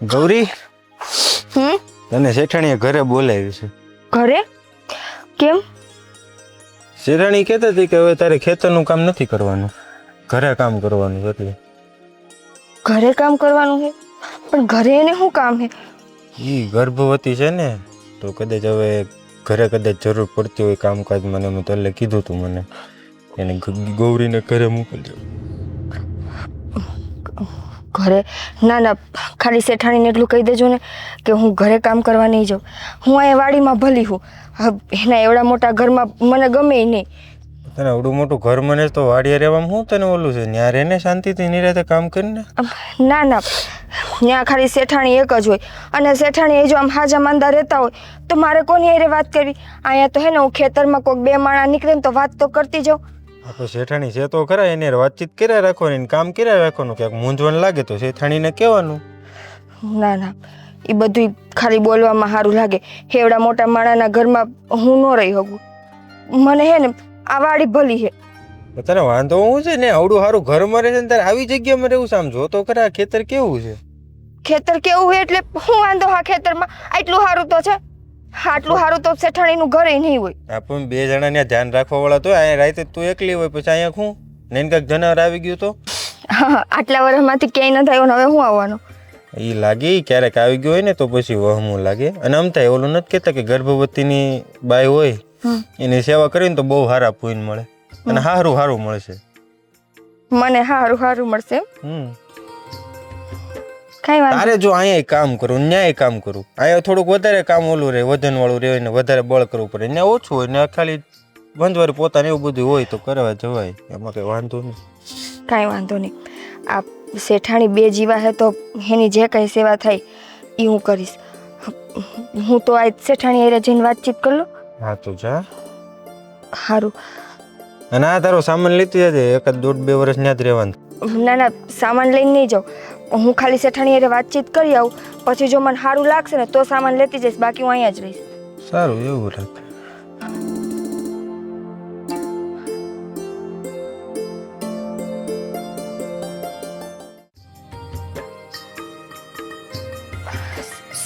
ગૌરી, હમ તને શેઠાણીએ ઘરે બોલાવી છે. ઘરે કેમ? શેઠાણી કહેતા હતી કે હવે તારે ખેતરનું કામ નથી કરવાનું, ઘરે કામ કરવાનું છે. એટલે ઘરે કામ કરવાનું છે? પણ ઘરે એને શું કામ છે? એ ગર્ભવતી છે ને, તો કદાચ હવે ઘરે કદાચ જરૂર પડતી હોય કામકાજ. મને મેં તલે કીધું તું મને એને ગૌરીને ઘરે મોકલજો. ઘરે? ના ના, ખાલી શેઠાણીને એટલું કહી દેજો ને કે હું ઘરે કામ કરવા નહીં જાઉં. હું અહીંયા વાડીમાં ભલી હું. એના એવડા મોટા ઘરમાં મને ગમે નહીં. તને આવડું મોટું ઘર મને તો વાડીએ રહેવામાં શું તને ઓલું છે? ત્યાં રહીને શાંતિથી નિરાતે કામ કરીને. ના ના, ત્યાં ખાલી શેઠાણી એક જ હોય, અને શેઠાણી એ જો આમ હાજા માંદા રહેતા હોય તો મારે કોની હારે વાત કરવી? અહીંયા તો હે ને હું ખેતરમાં કોઈક બે માણા નીકળે ને તો વાત તો કરતી જાઉં. આપણે શેઠાણી છે તો ખરા, એને વાતચીત કર્યા રાખવાની, કામ કર્યા રાખવાનું. ક્યાંક મૂંઝવણ લાગે તો શેઠાણીને કહેવાનું. ના ના, એ બધું ખાલી બોલવામાં સારું લાગે. એવડા મોટા માણાના ઘરમાં હું ન રહી શકું. મને હે ને આ વાડી ભલી છે. તને વાંધો શું છે ને? આવડું સારું ઘરમાં રહે છે ને તારે આવી જગ્યામાં રહેવું છે? આમ જો તો ખરા ખેતર કેવું છે. ખેતર કેવું હોય એટલે હું વાંધો? હા, ખેતરમાં આટલું સારું તો છે. આટલું સારું તો શેઠાણીનું ઘરે નહીં હોય. આપણે બે જણા ને ધ્યાન રાખવા વાળા તો અહીંયા રાતે તું એકલી હોય, પછી અહીંયા શું ને કાંઈક જનાવર આવી ગયું તો? હા, આટલા વર્ષમાંથી ક્યાંય ન થયો ને હવે હું આવવાનો? એ લાગે ક્યારેક આવી ગયો હોય ને તો પછી વહમું લાગે. અને આમ થાય ઓલું નથી કહેતા કે ગર્ભવતીની બાઈ હોય એની સેવા કરીને તો બહુ સારા પૂન મળે અને સારું સારું મળશે. મને સારું સારું મળશે? કઈ વાત તારે જો અહીંયા કામ કરું, ન્યાય કામ કરું. અહીંયા થોડુંક વધારે કામ ઓલું રહે, વજન વાળું રહે ને વધારે બળ કરવું પડે. ત્યાં ઓછું હોય ને ખાલી બંધવારી પોતાને એવું બધું હોય તો કરવા જવાય, એમાં કઈ વાંધો નહીં. કાંઈ વાંધો નહીં. આ શેઠાણી બે જીવા હે તો એની જે કાંઈ સેવા થાય એ હું કરીશ. હું તો આ શેઠાણી હારે જઈને વાતચીત કરી લઉં. હા તો જા. સારું. અને આ તારો સામાન લેતી જજે, એકાદ 1.5-2 વર્ષ ત્યાં જ રહેવાનું. ના ના, સામાન લઈને નહીં જાઉં. હું ખાલી શેઠાણી હારે વાતચીત કરી આવું, પછી જો મને સારું લાગશે ને તો સામાન લેતી જઈશ, બાકી હું અહીંયા જ રહીશ. સારું, એવું રાખ.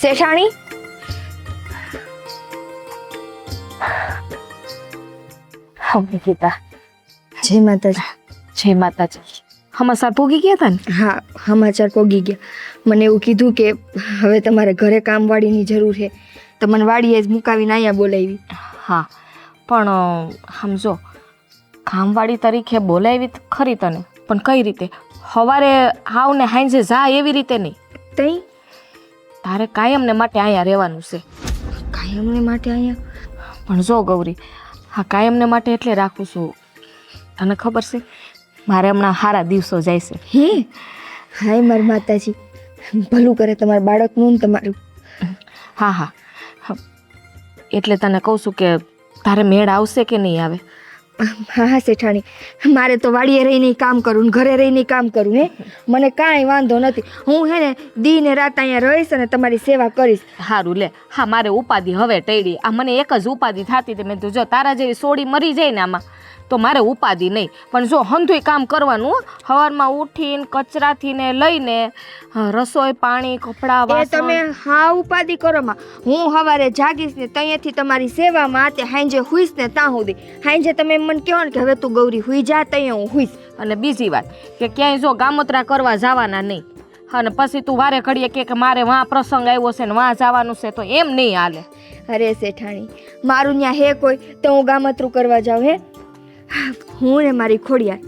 શેઠાણી, ગીતા, જય માતાજી. જય માતાજી. હમાસા પૂગી ગયા હતા ને? હા, સમાચાર પોગી ગયા. મને એવું કીધું કે હવે તમારે ઘરે કામવાળીની જરૂર છે, તો મને વાડીએ જ મુકાવીને અહીંયા બોલાવી. હા, પણ સમજો કામવાળી તરીકે બોલાવી ખરી તને, પણ કઈ રીતે? સવારે હાવ ને હાંજે જા એવી રીતે નહીં. તઈ તારે કાયમને માટે અહીંયા રહેવાનું છે. કાયમને માટે અહીંયા? પણ જો ગૌરી, હા કાયમને માટે એટલે રાખું છું, તને ખબર છે મારે હમણાં સારા દિવસો જાય છે. હે? હાય મારી માતાજી, ભલું કરે તમારા બાળકનું ને તમારું. હા હા, એટલે તને કહું છું કે તારે મેળ આવશે કે નહીં આવે? હા હા શેઠાણી, મારે તો વાડીએ રહીને કામ કરું ને ઘરે રહીને કામ કરું. હે, મને કાંઈ વાંધો નથી. હું હે ને દી ને રાત અહીંયા રહીશ અને તમારી સેવા કરીશ. સારું લે. હા, મારે ઉપાધિ હવે ટળી. આ મને એક જ ઉપાધિ થતી હતી. મેં તો જો તારા જેવી સોડી મરી જાય ને આમાં તો મારે ઉપાધિ નહીં, પણ જો હંધુય કામ કરવાનું. સવારમાં ઉઠીને કચરાથી ને લઈને રસોઈ પાણી કપડાં એ વાસણ. તમે હા ઉપાધિ કરો માં. હું સવારે જાગીશ ને ત્યાંથી તમારી સેવામાં આતે હાંજે હુઈશ ને ત્યાં સુધી. હાંજે તમે મને કહો ને કે હવે તું ગૌરી હુઈ જા, ત્યાં હું હુઈશ. અને બીજી વાત કે ક્યાંય જો ગામોતરા કરવા જવાના નહીં. અને પછી તું વારે ઘડીએ કે મારે વાં પ્રસંગ આવ્યો છે ને વાં જવાનું છે, તો એમ નહીં હાલે. અરે શેઠાણી, મારું ત્યાં હે કોઈ તો હું ગામતરું કરવા જાઉં? હે, હું ને મારી ખોડિયાર,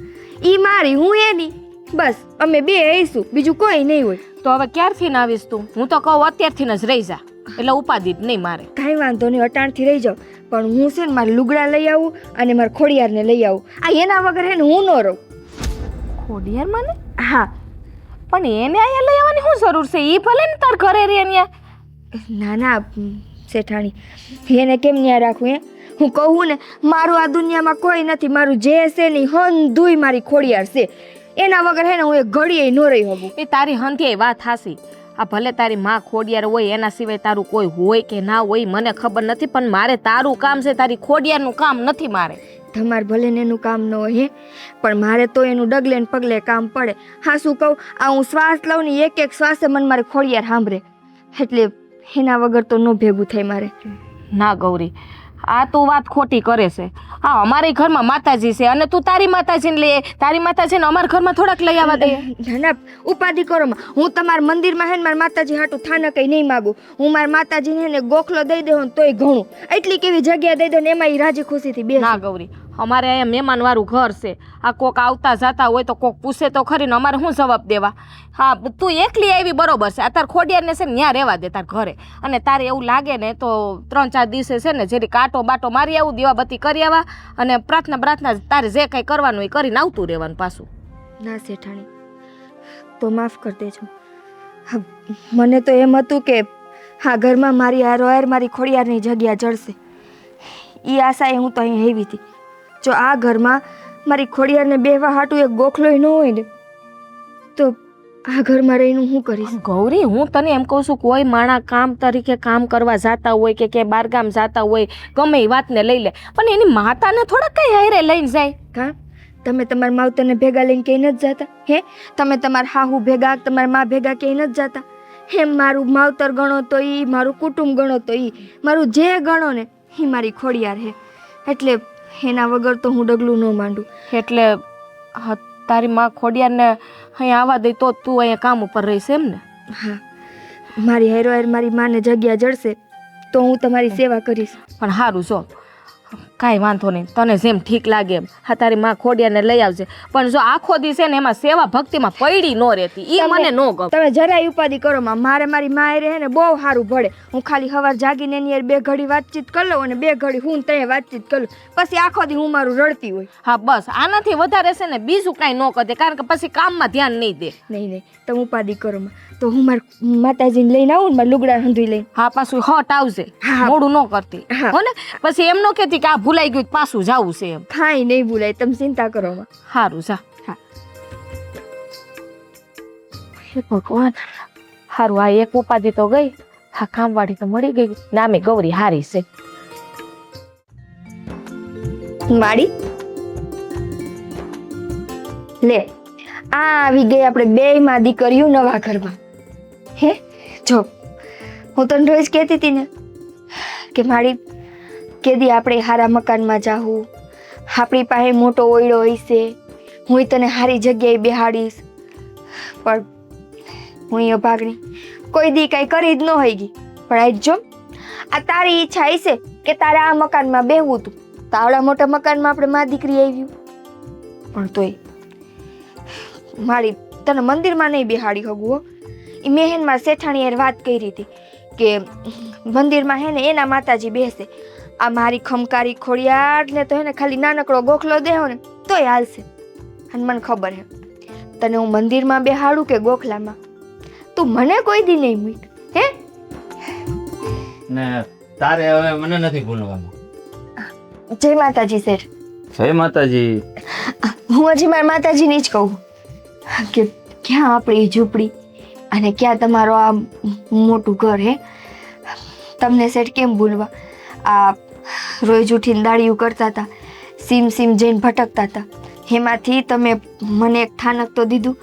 ઈ મારી હું એની, બસ અમે બે રહીશું, બીજું કોઈ નહીં હોય. તો હવે ક્યારથી ના આવીશ તું? હું તો કહું અત્યારથી જ રહી જા, એટલે ઉપાધિ જ નહીં મારે. કાંઈ વાંધો નહીં, અટાણથી રહી જાઉં, પણ હું છે ને મારા લુગડા લઈ આવું અને મારા ખોડિયારને લઈ આવું. આ એના વગર હે ને હું ન રહું. ખોડિયાર મને? હા. પણ એને અહીંયા લઈ આવવાની શું જરૂર છે? એ ભલે ને તાર ઘરે રહે અહીંયા. ના ના શેઠાણી, એને કેમ ન્યા રાખવું? હે, હું કહું ને મારું આ દુનિયામાં કોઈ નથી, મારું જે છે ને હંધુય મારી ખોડિયાર છે. એના વગર હે ને હું એક ઘડીએ ન રહી શકું. એ તારી હંધી વાત હાસી. આ ભલે તારી માં ખોડિયાર હોય, એના સિવાય તારું કોઈ હોય કે ના હોય મને ખબર નથી, પણ મારે તારું કામ છે, તારી ખોડિયારનું કામ નથી મારે. તમારે ભલે ને એનું કામ ન હોય હે પણ મારે તો એનું ડગલે ને પગલે કામ પડે. હા શું કહું, આ હું શ્વાસ લઉં ને એક એક શ્વાસે મને મારે ખોડિયાર સાંભળે એટલે એના વગર તો ન ભેગું થાય મારે. ના ગૌરી, આ તું વાત ખોટી કરે છે. હા, અમારી ઘરમાં માતાજી છે અને તું તારી માતાજીને લઈ આય. તારી માતાજીને અમારા ઘરમાં થોડાક લઈ આવવા દે. ના ના ઉપાધિ કરો માં, હું તમારા મંદિરમાં હે ને મારા માતાજી હાટું થાને કંઈ નહીં માગું. હું મારા માતાજીને ને ગોખલો દઈ દઉં ને તોય ઘણું. એટલી કેવી જગ્યા દઈ દઉં ને એમાં એ રાજી ખુશીથી બેસે. ના ગૌરી, અમારે અહીંયા મહેમાનવાળું ઘર છે. આ કોક આવતા જતા હોય તો કોક પૂછે તો ખરી ને અમારે શું જવાબ દેવા? હા, તું એકલી આવી બરોબર છે. આ તાર ખોડિયારને છે ને ત્યાં રહેવા દે તાર ઘરે. અને તારે એવું લાગે ને તો 3-4 દિવસે છે ને જેથી કાંટો બાટો મારી આવું, દીવાબત્તી કરી આવવા અને પ્રાર્થના તારે જે કંઈ કરવાનું એ કરીને આવતું રહેવાનું પાછું. ના શેઠાણી, તો માફ કરી દેજો. હા, મને તો એમ હતું કે હા ઘરમાં મારી હારોહાર મારી ખોડિયારની જગ્યા જળશે. એ આશાએ હું તો અહીં આવી હતી. જો આ ઘરમાં મારી ખોડિયારને બેહવા હાટું એક ગોખલોય ન હોય ને તો આ ઘરમાં રહીને હું કરીશ? ગૌરી, હું તને એમ કહું છું, કોઈ માણા કામ તરીકે કામ કરવા જતા હોય કે ક્યાંય બારગામ જતા હોય, ગમે એ વાતને લઈ લે, પણ એની માતાને થોડા કઈ હારે લઈને જાય. કા તમે તમારા માવતરને ભેગા લઈને ક્યાંય નથી જતા? હે તમે તમારા હાહુ ભેગા તમારા મા ભેગા ક્યાંય નથી જતા? હે મારું માવતર ગણો તો ઈ, મારું કુટુંબ ગણો તો ઈ, મારું જે ગણો ને એ મારી ખોડિયાર હે. એટલે એના વગર તો હું ડગલું ન માંડું. એટલે હા, તારી માં ખોડિયારને અહીંયા આવવા દઈ તો તું અહીંયા કામ ઉપર રહીશ એમ ને? હા, મારી હારોહાર મારી માને જગ્યા જળશે તો હું તમારી સેવા કરીશ. પણ સારું, જો કાંઈ વાંધો નહીં, તને જેમ ઠીક લાગે એમ. હા, તારી માં ખોડિયારને લઈ આવજે, પણ જો આખો દી છે ને એમાં સેવા ભક્તિમાં પડી ન રહેતી, એ મને ન ગમે. તમે જરાય ઉપાધિ કરો માં, મારે મારી માએ રહે ને બહુ સારું ભળે. હું ખાલી સવાર જાગીને એની હારે 2 ઘડી વાતચીત કરી લઉં અને 2 ઘડી હું ત્યાં વાતચીત કરું, પછી આખો દી હું મારું રડતી હોય. હા બસ, આનાથી વધારે છે ને બીજું કાંઈ ન કરે, કારણ કે પછી કામમાં ધ્યાન નહીં દે. નહીં નહીં તમે ઉપાધિ કરો માં, તો હું મારા માતાજીને લઈને આવું ને મારા લુગડા હંધુઈ લઈને. હા, પાછું હટ આવજે, હા. મોડું ન કરતી હા. હો ને. પછી એમ ન કહેતી કે આ ભૂલાઈ ગયું પાછું જવું છે એમ. કાંઈ નહીં ભૂલાય, તમે ચિંતા કરો માં. સારું, જા. હા, હે ભગવાન, સારું, આ એક ઉપાધિ તો ગઈ. હા, કામવાળી તો મળી ગઈ. નામે ગૌરી હારી છે. માડી લે, આ આવી ગઈ આપણે 2 માં દીકરીઓ નવા ઘરમાં. હે જો હું તને રોજ કહેતી હતી ને કે માડી કેદી આપણે હારા મકાનમાં જાહું, આપણી પાસે મોટો ઓયડો હશે, હું તને સારી જગ્યાએ બેહાડીશ. પણ હું એ અભાગણી કોઈ દી કાંઈ કરી જ ન હોય ગઈ. પણ આજ જો આ તારી ઈચ્છા હશે કે તારે આ મકાનમાં બેહવું હતું, તાવડા મોટા મકાનમાં આપણે મા દીકરી આવ્યું. પણ તોય મારી તને મંદિરમાં નહીં બેહાડી શકું હો. એ મેં હે ને મારા શેઠાણી યાર વાત કરી હતી કે મંદિરમાં હે ને એના માતાજી બેસે. આ મારી ખમકારી ખોડિયાર ને તો હે ને ખાલી નાનકડો ગોખલો દેહો ને તોય હાલશે. અને મને ખબર હે તને હું મંદિરમાં બેહાડું કે ગોખલામાં, તું મને કોઈ દી નહીં મૂક. હે ને તારે હવે મને નથી ભૂલવાનું. જય માતાજી શેઠ. જય માતાજી. હું હજી મારા માતાજીને જ કહું કે ક્યાં આપણી ઝૂંપડી અને ક્યાં તમારો આ મોટું ઘર હે. તમને શેઠ કેમ ભૂલવા? આ રોજ ઉઠીને દાળિયું કરતા હતા, સીમ સીમ જઈને ભટકતા હતા, એમાંથી તમે મને એક થાનક તો દીધું.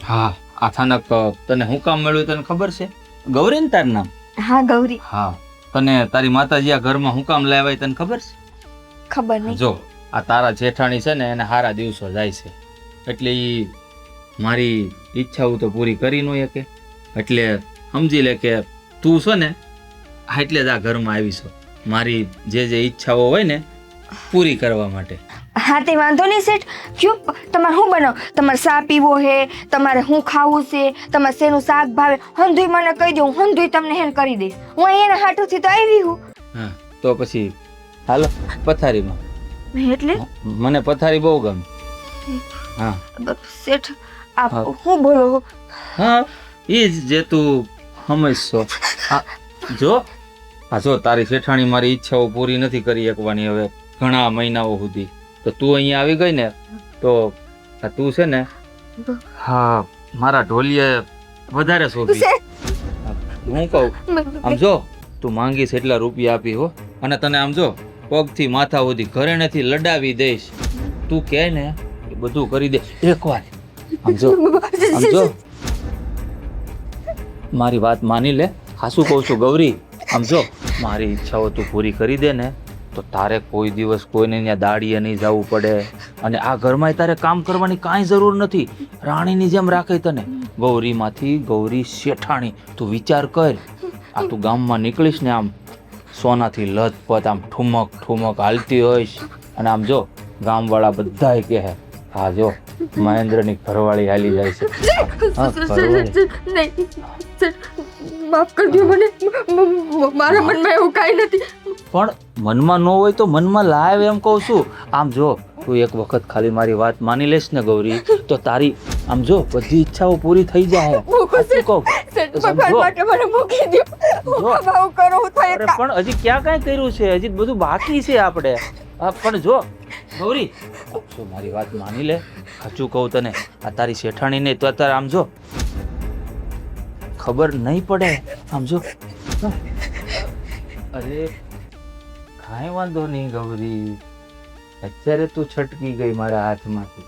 હા, આ થાનક તને હું કામ મળ્યું તને ખબર છે? ગૌરી ને તારું નામ? હા ગૌરી. હા, તને તારી માતાજી આ ઘરમાં હું કામ લાવ્યા તને ખબર છે? ખબર નહીં. જો આ તારા જેઠાણી છે ને એને હારા દિવસો જાય છે, એટલે ઈ મારી ઈચ્છાઓ તો પૂરી કરી ન શકે. એટલે સમજી લે કે તું છે ને એટલે જ આ ઘરમાં આવી છો, મારી જે ઈચ્છાઓ હોય ને પૂરી કરવા માટે. હા તે વાંધો નહીં શેઠ. ક્યું તમારે શું બનાવો? તમારે ચા પીવો હે, તમારે શું ખાવું છે, તમારે શેનું શાક ભાવે, હંધુય મને કહી દઉં, હંધુય તમને હેન કરી દઈશ. હું એના હાટુથી તો આવી હું. હા, તો પછી હાલો પથારીમાં. એટલે મને પથારી બહુ ગમે. હા શેઠ આપ હા. હું બોલો? હા, એ જ જે તું સમજશો. હા, જો જો તારી શેઠાણી મારી ઈચ્છાઓ પૂરી નથી કરી શકવાની હવે ઘણા મહિનાઓ સુધી, તો તું અહીંયા આવી ગઈ ને તો આ તું છે ને, હા, મારા ઢોલિયે વધારે શોભી. હું કહું આમ જો તું માંગીશ એટલા રૂપિયા આપી હો, અને તને આમ જો પગથી માથા સુધી ઘરે નથી લડાવી દઈશ. તું કહે ને એ બધું કરી દે એકવાર. સમજો મારી વાત માની લે. હાસું કહું છું ગૌરી. સમજો મારી ઈચ્છાઓ તું પૂરી કરી દે ને તો તારે કોઈ દિવસ કોઈને ત્યાં દાડીએ નહીં જવું પડે. અને આ ઘરમાં તારે કામ કરવાની કાંઈ જરૂર નથી. રાણીની જેમ રાખે તને. ગૌરીમાંથી ગૌરી શેઠાણી. તું વિચાર કર. આ તું ગામમાં નીકળીશ ને આમ સોનાથી લથપથ આમ ઠુમક ઠુમક હાલતી હોઈશ. અને આમ જો ગામવાળા બધાય કહે હા જો મહેન્દ્રની ઘરવાળી હાલી જાય છે. હા, ઘરવાળી. નહીં માફ કરજો મને, મારા મનમાં એવું કાંઈ નથી. પણ મનમાં ન હોય તો મનમાં લાવ એમ કહું છું. આમ જો તું એક વખત ખાલી મારી વાત માની લેશ ને ગૌરી તો તારી આમ જો બધી ઈચ્છાઓ પૂરી થઈ જાય. સાચું કહું તો ભગવાન સમજો. માટે મને મૂકી દો. હું ભાવ કરું થાય અરે પણ હજી ક્યાં કાંઈ કર્યું છે? હજી બધું બાકી છે આપણે. હા, પણ જો ગૌરી શું મારી વાત માની લે. સાચું કહું તને આ તારી શેઠાણી નહીં તો અત્યારે આમ જો ખબર નહીં પડે. આમ જો અરે કાંઈ વાંધો નહીં ગૌરી. અત્યારે તું છટકી ગઈ મારા હાથમાંથી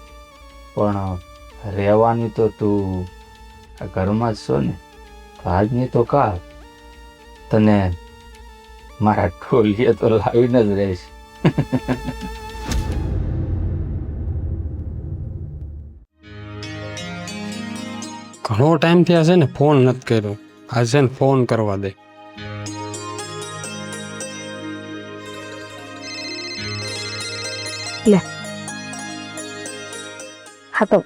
પણ રહેવાની તો તું આ ઘરમાં જ છો ને. તો આજની તો કાલ તને મારા ઢોલિયે તો લાવીને જ રહીશ. ઘણો ટાઈમ થયા છે ને ફોન નથી કર્યો. આજે છે ને ફોન કરવા દે. લે હા તો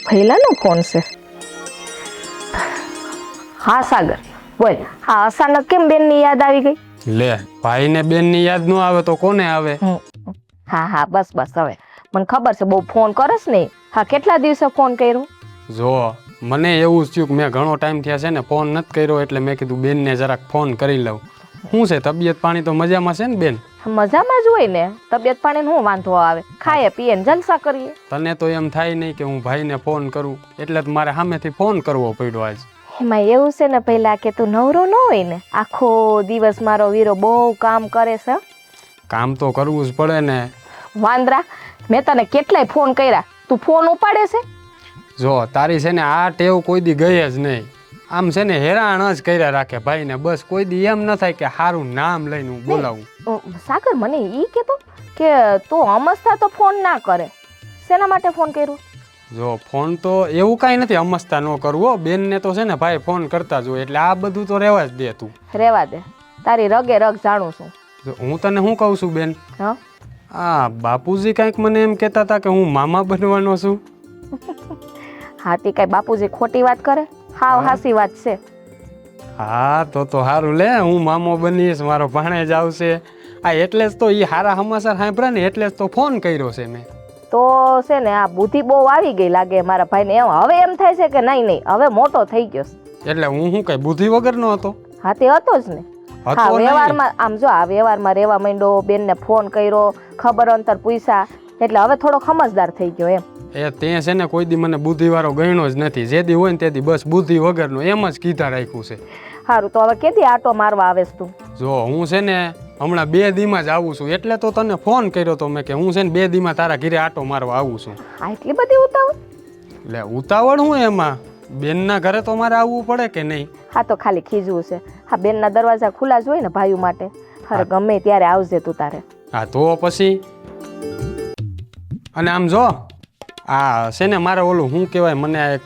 પહેલાનો ફોન છે. હા સાગર બોલ. હા અચાનક કેમ બેનની યાદ આવી ગઈ? લે ભાઈને બેનની યાદ ન આવે તો કોને આવે? હા હા બસ બસ હવે મને ખબર છે બહુ ફોન કરસ ને. હા કેટલા દિવસે ફોન કર્યો? જો મને એવું જ થયું કે મેં ઘણો ટાઈમ થયા છે ને ફોન નથી કર્યો એટલે મેં કીધું બેનને જરાક ફોન કરી લઉં. શું છે તબિયત પાણી તો મજામાં છે ને બેન? મજામાં જ હોય ને. તબિયત પાણીને શું વાંધો આવે? ખાઈએ પીએ ને જલસા કરીએ. તને તો એમ થાય નહીં કે હું ભાઈને ફોન કરું એટલે જ મારે સામેથી ફોન કરવો પડ્યો આજ. એમાં એવું છે ને પહેલા કે તું નવરો ન હોય ને આખો દિવસ મારો વીરો બહુ કામ કરે છે. કામ તો કરવું જ પડે ને. વાંદરા મેં તને કેટલાય ફોન કર્યા તું ફોન ઉપાડે છે? જો તારી છે ને આ ટેવ કોઈ દી ગઈ જ નહીં. આમ છે ને હેરાન જ કર્યા રાખે ભાઈને. બસ કોઈ દી એમ ન થાય કે સારું નામ લઈને હું બોલાવું. સાગર મને ઈ કહેતો કે તું અમસ્તા તો ફોન ના કરે. શેના માટે ફોન કર્યો? જો ફોન તો એવું કાંઈ નથી અમસ્તા ન કરવો. બેનને તો છે ને ભાઈ ફોન કરતા જ હોય એટલે આ બધું તો રહેવા જ દે તું. રેવા દે તારી રગે રગ જાણું છું. જો હું તને શું કહું છું બેન, હા આ બાપુજી કાંઈક મને એમ કહેતા હતા કે હું મામા બનવાનો છું. હા તે કઈ બાપુજી ખોટી વાત કરે? હાવ હાસી વાત છે. હા તો સારું લે હું મામો બનીશ મારો ભાણેજ આવશે. આ એટલે જ તો એ સારા સમાચાર સાંભળ્યા ને એટલે જ તો ફોન કર્યો છે મેં. તો છે ને આ બુદ્ધિ બહુ આવી ગઈ લાગે મારા ભાઈને. એમ હવે એમ થાય છે કે નહીં નહીં હવે મોટો થઈ ગયો છે. એટલે હું શું કઈ બુદ્ધિ વગરનો હતો? હા તે હતો જ ને. હા હતો નહીં. વ્યવહારમાં આમ જો આ વ્યવહારમાં રહેવા માંડ્યો. બેનને ફોન કર્યો ખબર અંતર પૂછ્યા એટલે હવે થોડો સમજદાર થઈ ગયો એમ. એ તે છે ને કોઈ દી મને બુદ્ધિવાળો ગણ્યો જ નથી. જે દી હોય ને તે દી બસ બુદ્ધિ વગરનો એમ જ કીધા રાખ્યું છે. સારું તો હવે કેદી આટો મારવા આવેસ તું? જો હું છે ને હમણાં 2 દીમાં જ આવું છું એટલે તો તને ફોન કર્યો તો મેં કે હું છે ને 2 દીમાં તારા ઘરે આટો મારવા આવું છું. આ એટલી બધી ઉતાવળ? એટલે ઉતાવળ હું એમાં બેનના ઘરે તો મારે આવવું પડે કે નહીં? હા તો ખાલી ખીજવું છે. હા બેનના દરવાજા ખુલ્લા જ હોય ને ભાઈઓ માટે. અરે ગમે ત્યારે આવજે તું તારે. હા તો પછી અને આમ જો આ છે ને મારે ઓલું શું કહેવાય મને આ એક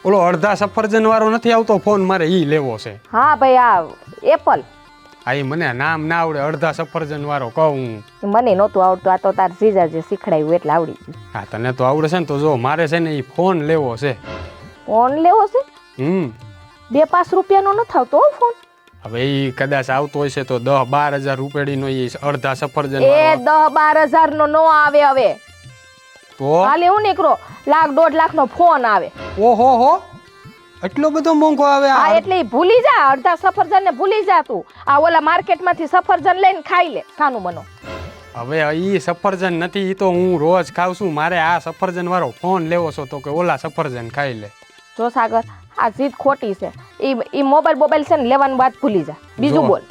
ઓલો અડધા સફરજન વાળો નથી આવતો ફોન મારે ઈ લેવો છે. હા ભાઈ આ એપલ. હા એ મને નામ ના આવડે અડધા સફરજન વાળો કહું. મને નહોતું આવડતું. આ તો તાર જીજા જે શીખડાયું એટલે આવડી ગયું. હા તને તો આવડે છે ને તો જો મારે છે ને એ ફોન લેવો છે. ફોન લેવો છે? 2-5 રૂપિયાનો નથી આવતો ફોન. હવે એ કદાચ આવતો હોય છે તો 10-12 હજાર રૂપિયાનો એ અડધા સફરજન એ 10-12 હજારનો નો આવે હવે. તો હાલે હું નીકળો 1.5 લાખનો ફોન આવે. ઓહો હો એટલો બધો મોંઘો આવે? હા એટલે ઈ ભૂલી જા. અડધા સફરજન ને ભૂલી જા તું. આ ઓલા માર્કેટમાંથી સફરજન લઈને ખાઈ લે સાનું મનો. હવે ઈ સફરજન નથી ઈ તો હું રોજ ખાઉં છું. મારે આ સફરજન વાળો ફોન લેવો છો તો કે ઓલા સફરજન ખાઈ લે. જો સાગર આ જીદ ખોટી છે. ઈ મોબાઈલ છે ને લેવાની વાત ભૂલી જા. બીજું બોલ.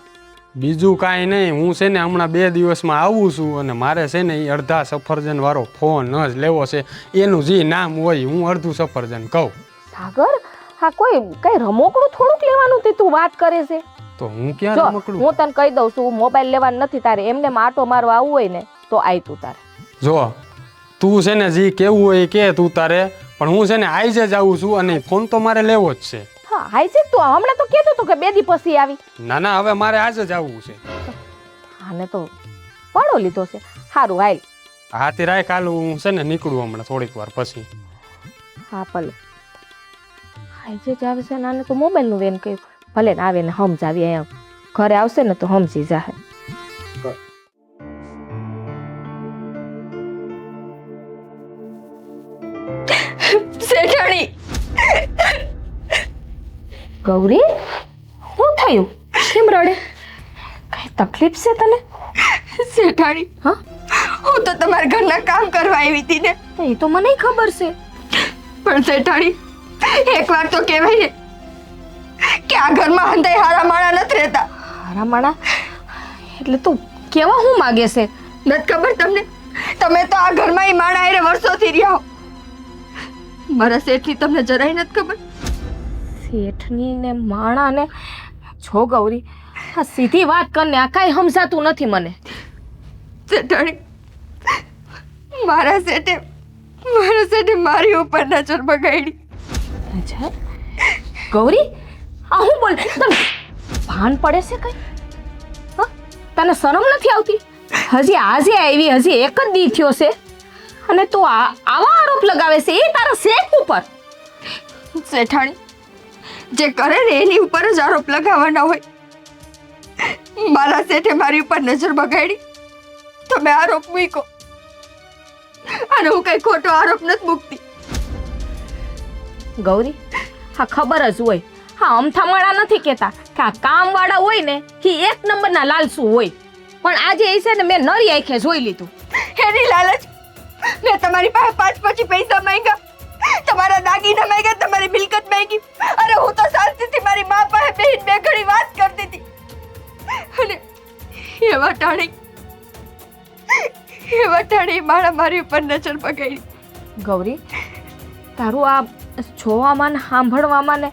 બીજું કાંઈ નહીં, હું છે ને હમણાં 2 દિવસમાં આવું છું અને મારે છે ને એ અડધા સફરજન વાળો ફોન જ લેવો છે. એનું જે નામ હોય હું અડધું સફરજન કહું. સાગર હા કઈ રમકડું થોડુંક લેવાનું તે તું વાત કરે છે. તો હું ક્યાં જો રમકડું? હું તને કહી દઉં છું મોબાઈલ લેવાનું નથી તારે, એમને આટો મારવા આવવું હોય ને તો આય તું તારે. જો તું છે ને જે કેવું હોય એ કે તું તારે, પણ હું છે ને આઈજે જ આવું છું અને ફોન તો મારે લેવો જ છે. હા હાઈ છે તું હમણાં તો કહેતો હતો કે 2 દી પછી આવી. ના ના, હવે મારે આજે જ આવવું છે. આને તો પાડો લીધો છે. સારું હાલ. હાથી રાય કાલ હું છે ને નીકળું હમણાં થોડીક વાર પછી. હા ભલે હાઈ જે આવે છે ને આને તો મોબાઈલનું વેન કહ્યું ભલે ને આવે ને સમજાવી અહીંયા ઘરે આવશે ને તો સમજી જાહે. શેઠાણી, ગૌરી શું થયું? કેમ રડે? કઈ તકલીફ છે તને? શેઠાણી, હા હું તો તમારા ઘરના કામ કરવા આવી હતી ને. એ તો મને ખબર છે, પણ શેઠાણી, એકવાર તો કહેવાય ને કે આ ઘરમાં હંધાઈ હારા માણા નથી રહેતા. હારા માણા એટલે તું કેવા હું માગે છે? નથી ખબર તમને? તમે તો આ ઘરમાં ઈ માણા હારે વર્ષોથી રહ્યા હો. મારા શેઠની તમને જરાય નથી ખબર. શેઠની ને માણા ને છો ગૌરી, આ સીધી વાત કરને, આ કાંઈ સમજાતું નથી મને. શેઠાણી, મારા શેઠે મારી ઉપર નજર બગાડી. અચ્છા ગૌરી, આ હું બોલ તને ભાન પડે છે કઈ? હા તને શરમ નથી આવતી? હજી આજે આવી, હજી એક જ દી થયો છે અને તું આવા આરોપ લગાવે છે એ તારા શેઠ ઉપર. શેઠાણી, જે કરે ને એની ઉપર જ આરોપ લગાવવાના હોય. મારા શેઠે મારી ઉપર નજર બગાડી તો મેં આરોપ મૂક્યો, અને હું કઈ ખોટો આરોપ નથી મૂકતી. ગૌરી હા ખબર જ હોય, હા અમથામાળા નથી કહેતા કે આ કામવાળા હોય ને એ 1 નંબરના લાલસુ હોય, પણ આજે એ છે ને મેં નરી આંખે જોઈ લીધું. એની લાલચ મેં તમારી પાસે 5 પછી પૈસા માંગ્યા, તમારા દાગીના માંગ્યા, તમારી મિલકત માંગી. અરે હું તો શાંતિથી મારી મા પાસે બેહીને 2 ઘડી વાત કરતી હતી, અને એવા ટાણી મારી ઉપર નજર બગાડી. ગૌરી તારું આ જોવામાં ને સાંભળવામાં ને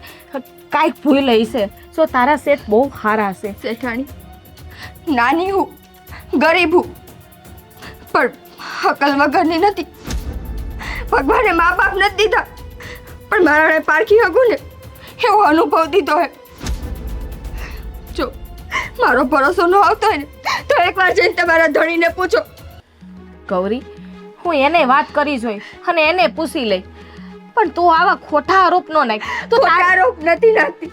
કાંઈક ભૂલ હશે. જો તારા શેઠ બહુ સારા છે. શેઠાણી, નાની હું, ગરીબ હું, પણ અકલ વગરની નથી. ભગવાને મા બાપ નથી દીધા, પણ મારાને પારખી શકું ને એવો અનુભવ દીધો હે. જો મારો ભરોસો ન આવતો હોય ને તો એકવાર જઈને તમારા ધણીને પૂછો. ગૌરી હું એને વાત કરી જોઈ અને એને પૂછી લઈ, પણ તું આવા ખોટા આરોપ નો નાખ. તો ખોટા આરોપ નથી નાખતી.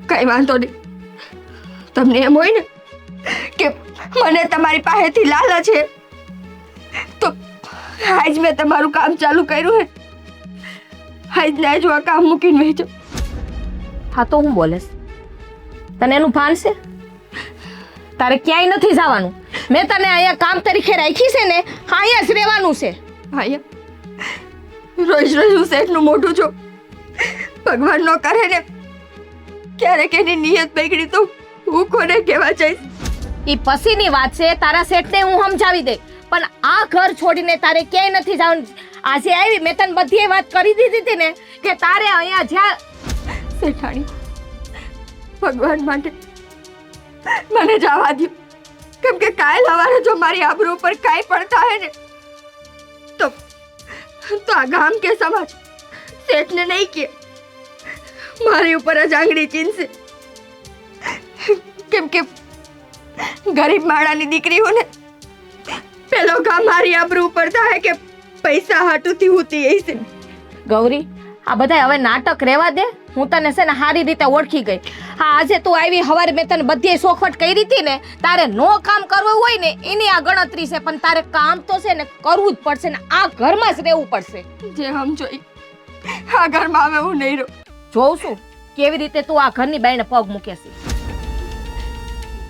કઈ વાંધો નહીં, તમને એમ હોય ને કે મને તમારી પાસેથી લાલચ છે તો આજ મેં તમારું કામ ચાલુ કર્યું હે, આજ ને આજ આ કામ મૂકીને વેચો. હા તો હું બોલેસ તને એનું ભાન છે? તારે ક્યાંય નથી જવાનું. મેં તને અહીંયા કામ તરીકે રાખી છે ને, અહીંયા જ રહેવાનું છે. આયા રોજ હું શેઠનું મોઢું જો ભગવાન નો કરે ને ક્યારેક એની નિયત બગડી તો હું કોને કહેવા જઈશ? એ પછીની વાત છે, તારા શેઠને હું સમજાવી દે, પણ આ ઘર છોડીને તારે ક્યાંય નથી જવાનું. આજે આવી મેં તને બધી વાત કરી દીધી હતી ને કે તારે અહીંયા જ્યાં. શેઠાણી, ભગવાન માટે મને જવા દો, કેમ કે કાલ સવારે જો મારી આબરૂ ઉપર કાંઈ પણ થાય ને તો આ ગામ કે સમાજ શેઠને નહીં કે મારી ઉપર જ આંગળી ચીનશે. કેમ કે ગરીબ માણાની દીકરી હું ને પેલો કામ મારી આબરૂ ઉપર થાય કે પૈસા હાટુથી હુતી હશે. ગૌરી આ બધા હવે નાટક રહેવા દે. હું તને છે ને સારી રીતે ઓળખી ગઈ. હા આજે તું આવી સવારે મેં તને બધી સોખવટ કરી હતી ને, તારે નો કામ કરવું હોય ને એની આ ગણતરી છે, પણ તારે કામ તો છે ને કરવું જ પડશે ને આ ઘરમાં જ રહેવું પડશે. જે હમ જોઈ આ ઘરમાં હવે હું નહીં રહું. જોઉં છું કેવી રીતે તું આ ઘરની બાઈને પગ મૂકે છે.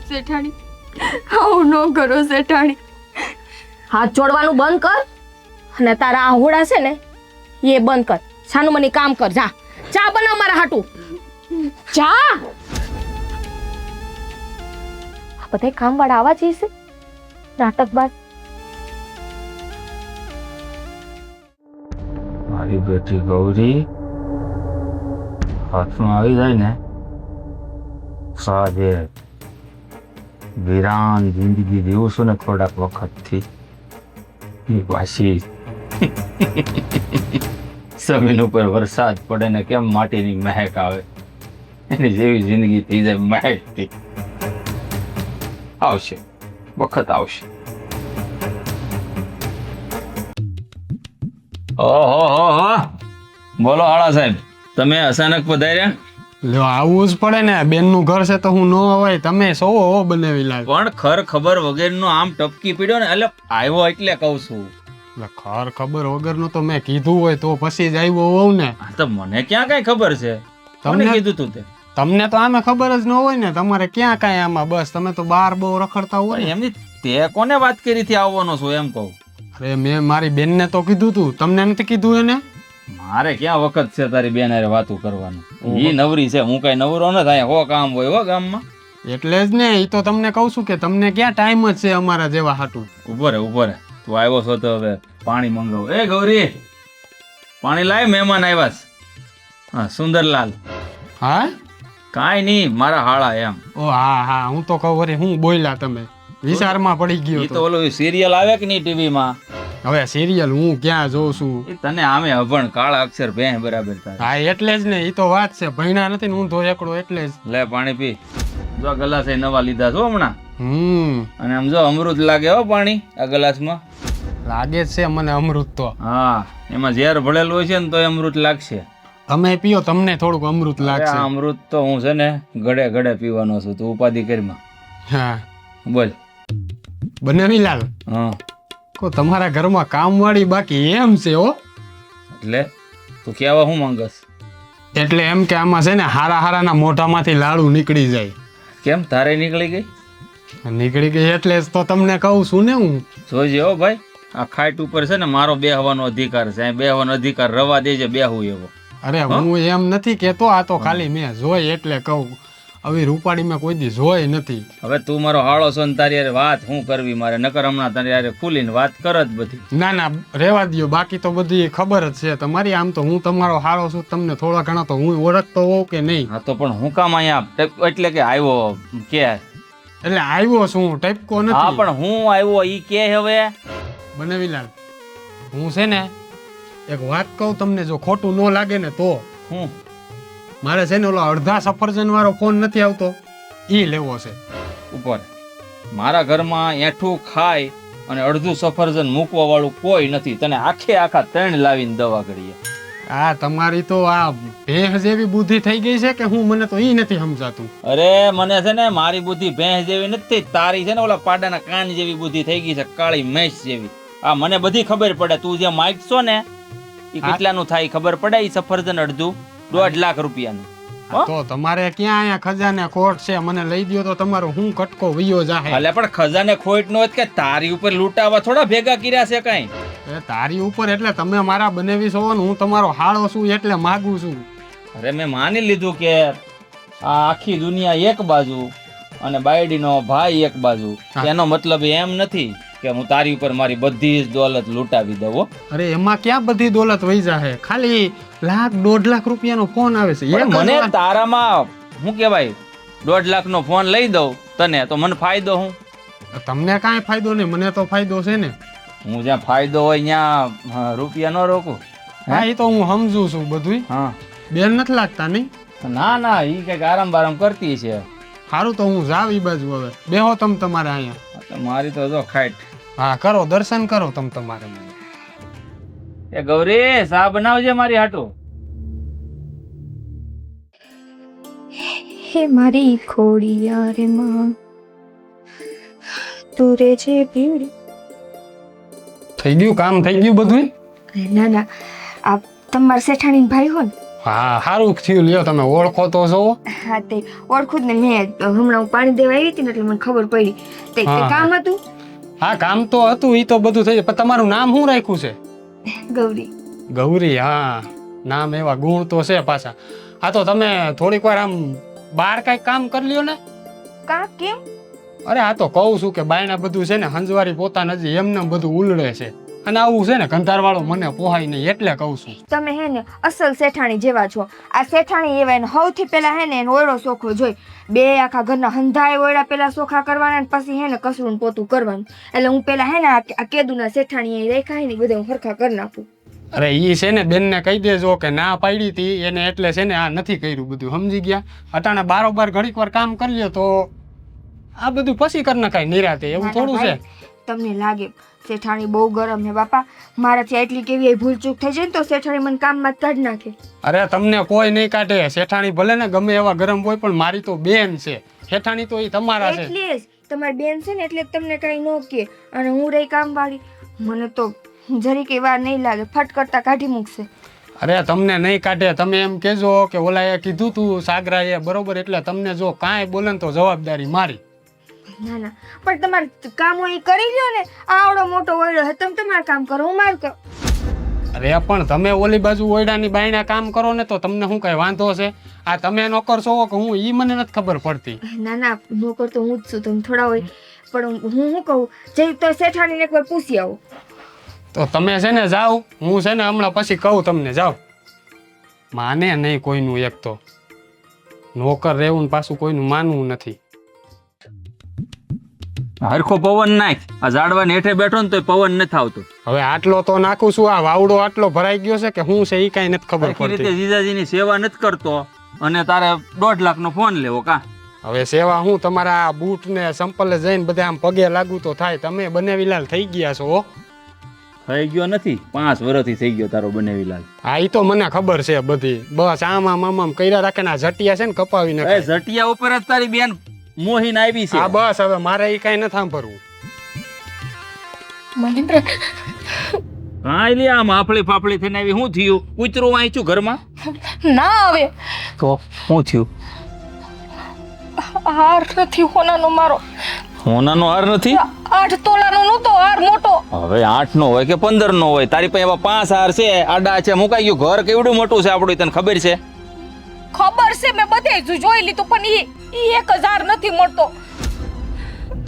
શેઠાણી, આવું ન કરો શેઠાણી. હાથ જોડવાનું બંધ કર અને તારા આ હોડા છે ને એ બંધ કર. છાનું મને કામ કર. જા ચા બનાવ મારા હાટું. જા આ બધા કામવાળા આવા જઈશે નાટક બાદ. મારી બેટી ગૌરી હાથમાં આવી જાય ને સાજે વિરાન જિંદગી જીવું છું ને થોડાક વખતથી એ પાછી જમીન ઉપર વરસાદ પડે ને કેમ માટીની મહેક આવે એની જેવી જિંદગી થઈ જાય મહેકથી. આવશે વખત આવશે. ઓહો બોલો હાળા સાહેબ, તમે અચાનક પધાર્યા? લ્યો આવવું જ પડે ને, બેનનું ઘર છે તો હું ન અવાય. તમે સોવો હો બનાવી લાગ. પણ ખર ખબર વગરનો આમ ટપકી પડ્યો ને એટલે આવ્યો એટલે કહું છું. એટલે ખર ખબર વગરનું તો મેં કીધું હોય તો પછી જ આવ્યો હોઉં ને. આ તો મને ક્યાં કઈ ખબર છે? તમને કીધું તું તે? તમને તો આમે ખબર જ ન હોય ને, તમારે ક્યાં કાંઈ આમાં. બસ તમે તો બહાર બહુ રખડતા હોય ને. એમની તે કોને વાત કરી થી આવવાનો છું એમ કહું? અરે મેં મારી બેનને તો કીધું તું, તમને નથી કીધું એને? મારે ક્યાં વખત છે તારી બેન હારે વાતું કરવાનું? ઈ નવરી છે, હું કઈ નવરો ન થાય. હો કામ હોય હો ગામમાં. એટલે જ ને, એ તો તમને કહું છું કે તમને ક્યાં ટાઈમ જ છે અમારા જેવા હાટું. ઉભો રે તું આવ્યો છો તો હવે પાણી મંગાવો. એ ગૌરી પાણી લાય, મહેમાન આવ્યા છે. હા સુંદરલાલ. હા કાંઈ નહીં, મારા હાળા એમ. ઓ હા હું તો કહું અરે હું બોલ્યા તમે વિચારમાં પડી ગયો ઈ તો. તો ઓલું સિરિયલ આવે કે નહીં ટીવીમાં? હવે સિરિયલ હું ક્યાં જોઉં છું. એ તને આમે અભણ કાળા અક્ષર ભેં બરાબર થાય. હા એટલે જ ને, એ તો વાત છે. ભણ્યા નથી ને ઊંધો એકડો એટલે જ. લે પાણી પી. જો ગલાસ નવા લીધા છો હમણાં. અને આમ જો અમૃત લાગે હો પાણી આ ગલાસમાં. લાગે જ છે મને અમૃત તો. હા એમાં ઝેર ભળેલું હોય છે ને તો અમૃત લાગશે. તમે પીઓ, તમને થોડુંક અમૃત લાગશે. આ અમૃત તો હું છે ને ગળે ગળે પીવાનો છું. તું ઉપાધિ કરીમાં. હા બોલ. બનાવી લાલ હા કો તમારા ઘરમાં કામવાળી બાકી એમ છે હો. એટલે તું કેવા હું માંગસ? એટલે એમ કે આમાં છે ને હારા હારાના મોઢામાંથી લાડુ નીકળી જાય. કેમ તારે નીકળી ગઈ? નીકળી ગઈ એટલે જ તો તમને કહું છું ને હું. જોજે હો ભાઈ, આ ખાટ ઉપર છે ને મારો બેહવાનો અધિકાર છે. અહીં બેહવાનો અધિકાર રવા દેજે, બેહું એવો. અરે હું એમ નથી કેતો, આ તો ખાલી મેં જોઈ એટલે કહું. આવી રૂપાડી મેં કોઈ દી જોઈ નથી. હવે તું મારો હાળો છો ને તારી યાર વાત શું કરવી મારે? નકર હમણાં તારી યાર ખુલીને વાત કરત બધી. ના ના રેવા દો, બાકી તો બધી ખબર જ છે તમારી. આમ તો હું તમારો હારો છું, તમને થોડા ઘણા તો હું ઓળખતો હોઉં કે નહીં. હા તો પણ હું કામ અહીંયા એટલે કે આવ્યો કે? એટલે આવ્યો છું, ટપકો હા નથી. પણ હું આવ્યો ઈ કે હવે બનાવી લાલ, હું છે ને એક વાત કહું તમને, જો ખોટું ન લાગે ને તો. હું મારે છે ને ઓલો અડધા સફરજન વાળો ફોન નથી આવતો, ઈ લેવો છે. ઉપર મારા ઘરમાં એઠું ખાય અને અડધું સફરજન મૂકવા વાળું કોઈ નથી. તને આખે આખા 3 લાવીને દવા કરીએ. આ તમારી તો આ ભેંસ જેવી બુદ્ધિ થઈ ગઈ છે કે હું, મને તો ઈ નથી સમજાતું. અરે મને છે ને મારી બુદ્ધિ ભેંસ જેવી નથી, તારી છે ને ઓલા પાડાના કાન જેવી બુદ્ધિ થઈ ગઈ છે, કાળી મેષ જેવી. આ મને બધી ખબર પડે. તું જે માગશો ને એ કેટલાનું થાય ખબર પડે? ઈ સફરજન અડધું 1.5 લાખ રૂપિયાનું. તો તમારે ક્યાં અહીંયા ખજાને ખોટ છે? મને લઈ દ્યો તો તમારો હું કટકો વયો જાહે. અલે પણ ખજાને ખોટ નો કે તારી ઉપર લૂંટાવા થોડા ભેગા કર્યા છે કઈ? એ તારી ઉપર એટલે તમે મારા બનેવી છો ને, હું તમારો હાળો છું એટલે માગું છું. અરે મેં માની લીધું કે આ આખી દુનિયા એક બાજુ અને બાયડીનો ભાઈ એક બાજુ. એનો મતલબ એમ નથી કે હું તારી ઉપર મારી બધી જ દોલત લૂંટાવી દઉં. અરે એમાં ક્યાં બધી દોલત વહી જાહે? ખાલી 1.5 લાખ રૂપિયાનો ફોન આવે છે. પણ મને તારામાં શું કહેવાય 1.5 લાખનો ફોન લઈ દઉં તને તો મને ફાયદો હું? તમને કાંઈ ફાયદો નહીં, મને તો ફાયદો છે ને. હું જ્યાં ફાયદો હોય ત્યાં રૂપિયા ન રોકું. હા એ તો હું સમજુ છું બધું. હા બેન નથી લાગતા નહીં? ના ઈ કઈક આરામ બારામ કરતી છે. સારું તો હું જાવ ઈ બાજુ. હવે બેહો તમ તમારે અહીંયા. મારી તો જો ખાટ. હા કરો, દર્શન કરો તમ તમારે. એ ગૌરી સા બનાવજે મારી હાટુ. હે મારી ખોડિયાર માં તું રે જે ભીડ. થઈ ગયું કામ? થઈ ગયું બધું? ના ના, આ તમારા શેઠાણી ભાઈ હો ને? હા સારું થયું. લ્યો તમે ઓળખો તો છો. હા તે ઓળખું જ ને. મેં હમણાં હું પાણી દેવા આવી હતી ને એટલે મને ખબર પડી. તે કામ હતું? હા કામ તો હતું, ઈ તો બધું થઈ જાય. પણ તમારું નામ શું રાખ્યું છે? ગૌરી. ગૌરી? હા નામ એવા ગુણ તો છે પાછા. હા તો તમે થોડીક વાર આમ બહાર કઈ કામ કરી લ્યો ને. કા કેમ? અરે આ તો કહું છું કે બાયના બધું છે ને હંજવારી પોતાને હજી એમને બધું ઉલડે છે અને આવું છે ને કંધારવાળો મને પોહાય નહીં એટલે કહું છું. તમે હે ને અસલ શેઠાણી જેવા છો. આ શેઠાણી એવા એને સૌથી પહેલા હે ને એનો ઓયડો સોખો જોઈ. બે આખા ઘરના હંધાય ઓયડા પહેલા સોખા કરવાના ને પછી હે ને કસરું ને પોતું કરવાનું. એટલે હું પહેલા હે ને આ કેદુના શેઠાણી અહીં રેખા હે ને બધે હું હરખા કરી નાખું. અરે ઈ છે ને બેનને કહી દેજો કે ના પાડી હતી એને એટલે છે ને આ નથી કર્યું બધું સમજી ગયા. અટાણે બારોબાર ઘડીક વાર કામ કરી લ્યો તો આ બધું પછી કરી નખાય નિરાતે એવું થોડું છે. તમને લાગે શેઠાણી બહુ ગરમ છે બાપા. મારાથી એટલી કેવી ભૂલચૂક થઈ જાય ને તો શેઠાણી મને કામમાં જ કાઢી નાખે. અરે તમને કોઈ નહીં કાઢે. શેઠાણી ભલે ને ગમે એવા ગરમ હોય પણ મારી તો બેન છે. શેઠાણી તો એ તમારા છે. એટલે જ તમારી બેન છે ને એટલે તમને કઈ ન કે. અને હું રહી કામવાળી, મને તો જરીક વાર નહીં લાગે, ફટ કરતા કાઢી મૂકશે. અરે તમને નહીં કાઢે. તમે એમ કહેજો કે ઓલાએ કીધું તું સાગરાએ બરોબર એટલે તમને જો કાંઈ બોલે ને તો જવાબદારી મારી. ના ના પણ તમારે કામ હોય કરી લ્યો ને. આવડો મોટો ઓયડો છે, તમે તમારું કામ કરો, હું મારું કરું. અરે પણ તમે ઓલી બાજુ ઓયડાની બાયણા કામ કરો ને તો તમને શું કઈ વાંધો છે? આ તમે નોકર છો કે હું ઈ મને નથી ખબર પડતી. ના ના નોકર તો હું જ છું, તમે થોડા હોય. પણ હું શું કહું, જઈ તો શેઠાણીને એકવાર પૂછી આવો. તો તમે છે ને જાઓ, હું છે ને હમણાં પછી કહું તમને. જાઓ. માને નહીં કોઈનું. એક તો નોકર રહેવું ને પાછું કોઈનું માનવું નથી. હરખો પવન નાખ. આ ઝાડવાની હેઠે બેઠો ને તો પવન નથી આવતો. હવે આટલો તો નાખું છું. આ વાવડો આટલો ભરાઈ ગયો છે કે હું છે એ કઈ નથી ખબર આખી રીતે પડતી. જીજાજીની સેવા નથી કરતો અને તારે 1.5 લાખનો ફોન લેવો કા? હવે સેવા હું તમારા આ બૂટ ને સંપલે જઈને બધા આમ પગે લાગુ તો થાય. તમે બનેવીલાલ થઈ ગયા છો. થઈ ગયો નથી, 5 વર્ષથી થઈ ગયો તારો બનેવીલાલ. હા ઈ તો મને ખબર છે બધી. બસ આમ આમ કર્યા રાખે ને આ જટિયા છે ને કપાવી એ નાખે. ઝટિયા ઉપર જ તારી બેન મોહીન આવી છે. હા બસ હવે મારે ઈ કઈ નથી સાંભળવું. મહેન્દ્ર, હા લે આમ આફળી ફાફળી થઈને આવી. શું થયું? કૂતરું વાંચ્યું ઘરમાં? ના હવે તો શું થયું? હાર નથી હોનાનો મારો. હોનાનો હાર નથી? 8 તોલાનો નહોતો હાર, મોટો. હવે 8 નો હોય કે 15 નો હોય, તારી પાસે એવા 5 હાર છે, આડા છે, મુકાઈ ગયું. ઘર કેવડું મોટું છે આપણું, તને ખબર છે? ખબર છે, મેં બધે જોઈ લીધું પણ ઈ 1000 નથી મળતો.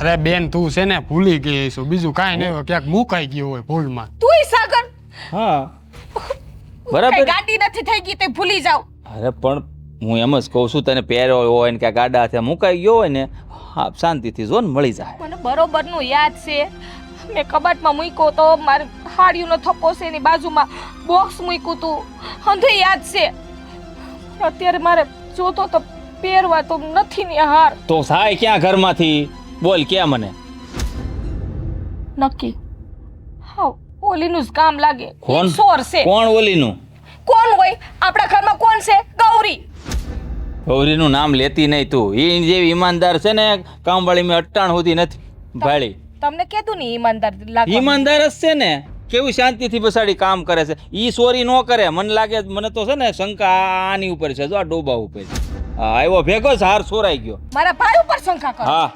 અરે બેન તું છે ને ભૂલી ગઈ છું, બીજું કાંઈ નહીં હોય. ક્યાંક મુકાઈ ગયો હોય ભૂલમાં. તુંય સાગર હા કઈ બરાબર. ગાડી નથી થઈ ગઈ તે ભૂલી જાવ. અરે પણ હું એમ જ કહું છું, તને પહેર્યો હોય ને ક્યાંક આડા હાથે મુકાઈ ગયો હોય ને, હા શાંતિથી જો ને મળી જાય. મને બરોબરનું યાદ છે. મેં કબાટમાં મૂક્યો તો મારે હાડીઓનો થપ્પો છે એની બાજુમાં બોક્સ મૂક્યું તું. હંધે યાદ છે. અત્યારે મારે જોતો તો પહેરવા તો નથી ને હાર. તો થાય ક્યાં ઘરમાંથી? બોલ ક્યાં મને? નક્કી હા ઓલીનું જ કામ લાગે. કોણ? ઈ સોર છે. કોણ ઓલીનું? કોણ હોય આપણા ઘરમાં? કોણ છે? ગૌરી. ગૌરીનું નામ લેતી નહીં તું. એ જેવી ઈમાનદાર છે ને કામવાળી મેં 98 સુધી નથી ભાળી. તમને કીધું ને ઈમાનદાર લાગે. ઈમાનદાર જ છે ને, કેવું શાંતિથી બસાડી કામ કરે છે. ઈ ચોરી ન કરે. મને લાગે, મને તો છે ને શંકા આની ઉપર છે, જો આ ડોબા ઉપર. હા આવ્યો ભેગો જ હાર ચોરાઈ ગયો. મારા ભાઈ ઉપર શંકા કરો. હા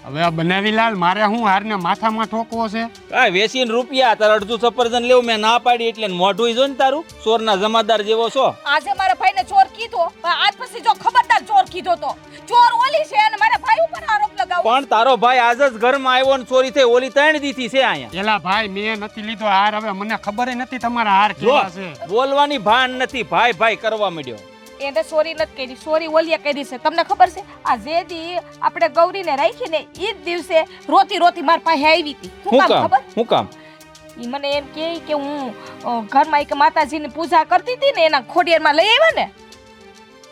હવે આ બનાવીલાલ મારે હું હારને માથામાં ઠોકવો છે? કાંઈ વેચીને રૂપિયા, તારે અડધું સફરજન લેવું મેં ના પાડી એટલે મોઢું જો ને તારું ચોરના જમાદાર જેવો છો. આજે મારા ભાઈને ચોર કીધો, પણ આજ પછી જો ખબરદાર ચોર કીધો તો ચોર ઓલી છે અને મારા ભાઈ ઉપર આરોપ લગાવો. પણ તારો ભાઈ આજ જ ઘરમાં આવ્યો ને ચોરી થઈ. ઓલી 3 દીથી છે અહીંયા. એલા ભાઈ મેં નથી લીધો હાર. હવે મને ખબર નથી તમારા હાર જો કેવા છે. બોલવાની ભાન નથી. ભાઈ ભાઈ કરવા માંડ્યો. એને સોરી નથી કરી, સોરી ઓલીએ કરી છે. તમને ખબર છે આ જે દી આપણે ગૌરીને રાખીને ઈ જ દિવસે રોતી રોતી મારા પાસે આવી હતી. શું શું કામ કામ? ખબર? શું કામ? ઈ મને એમ કહે કે હું ઘરમાં એક માતાજીની પૂજા કરતી હતી ને એના ખોડિયારમાં લઈ આવ્યા ને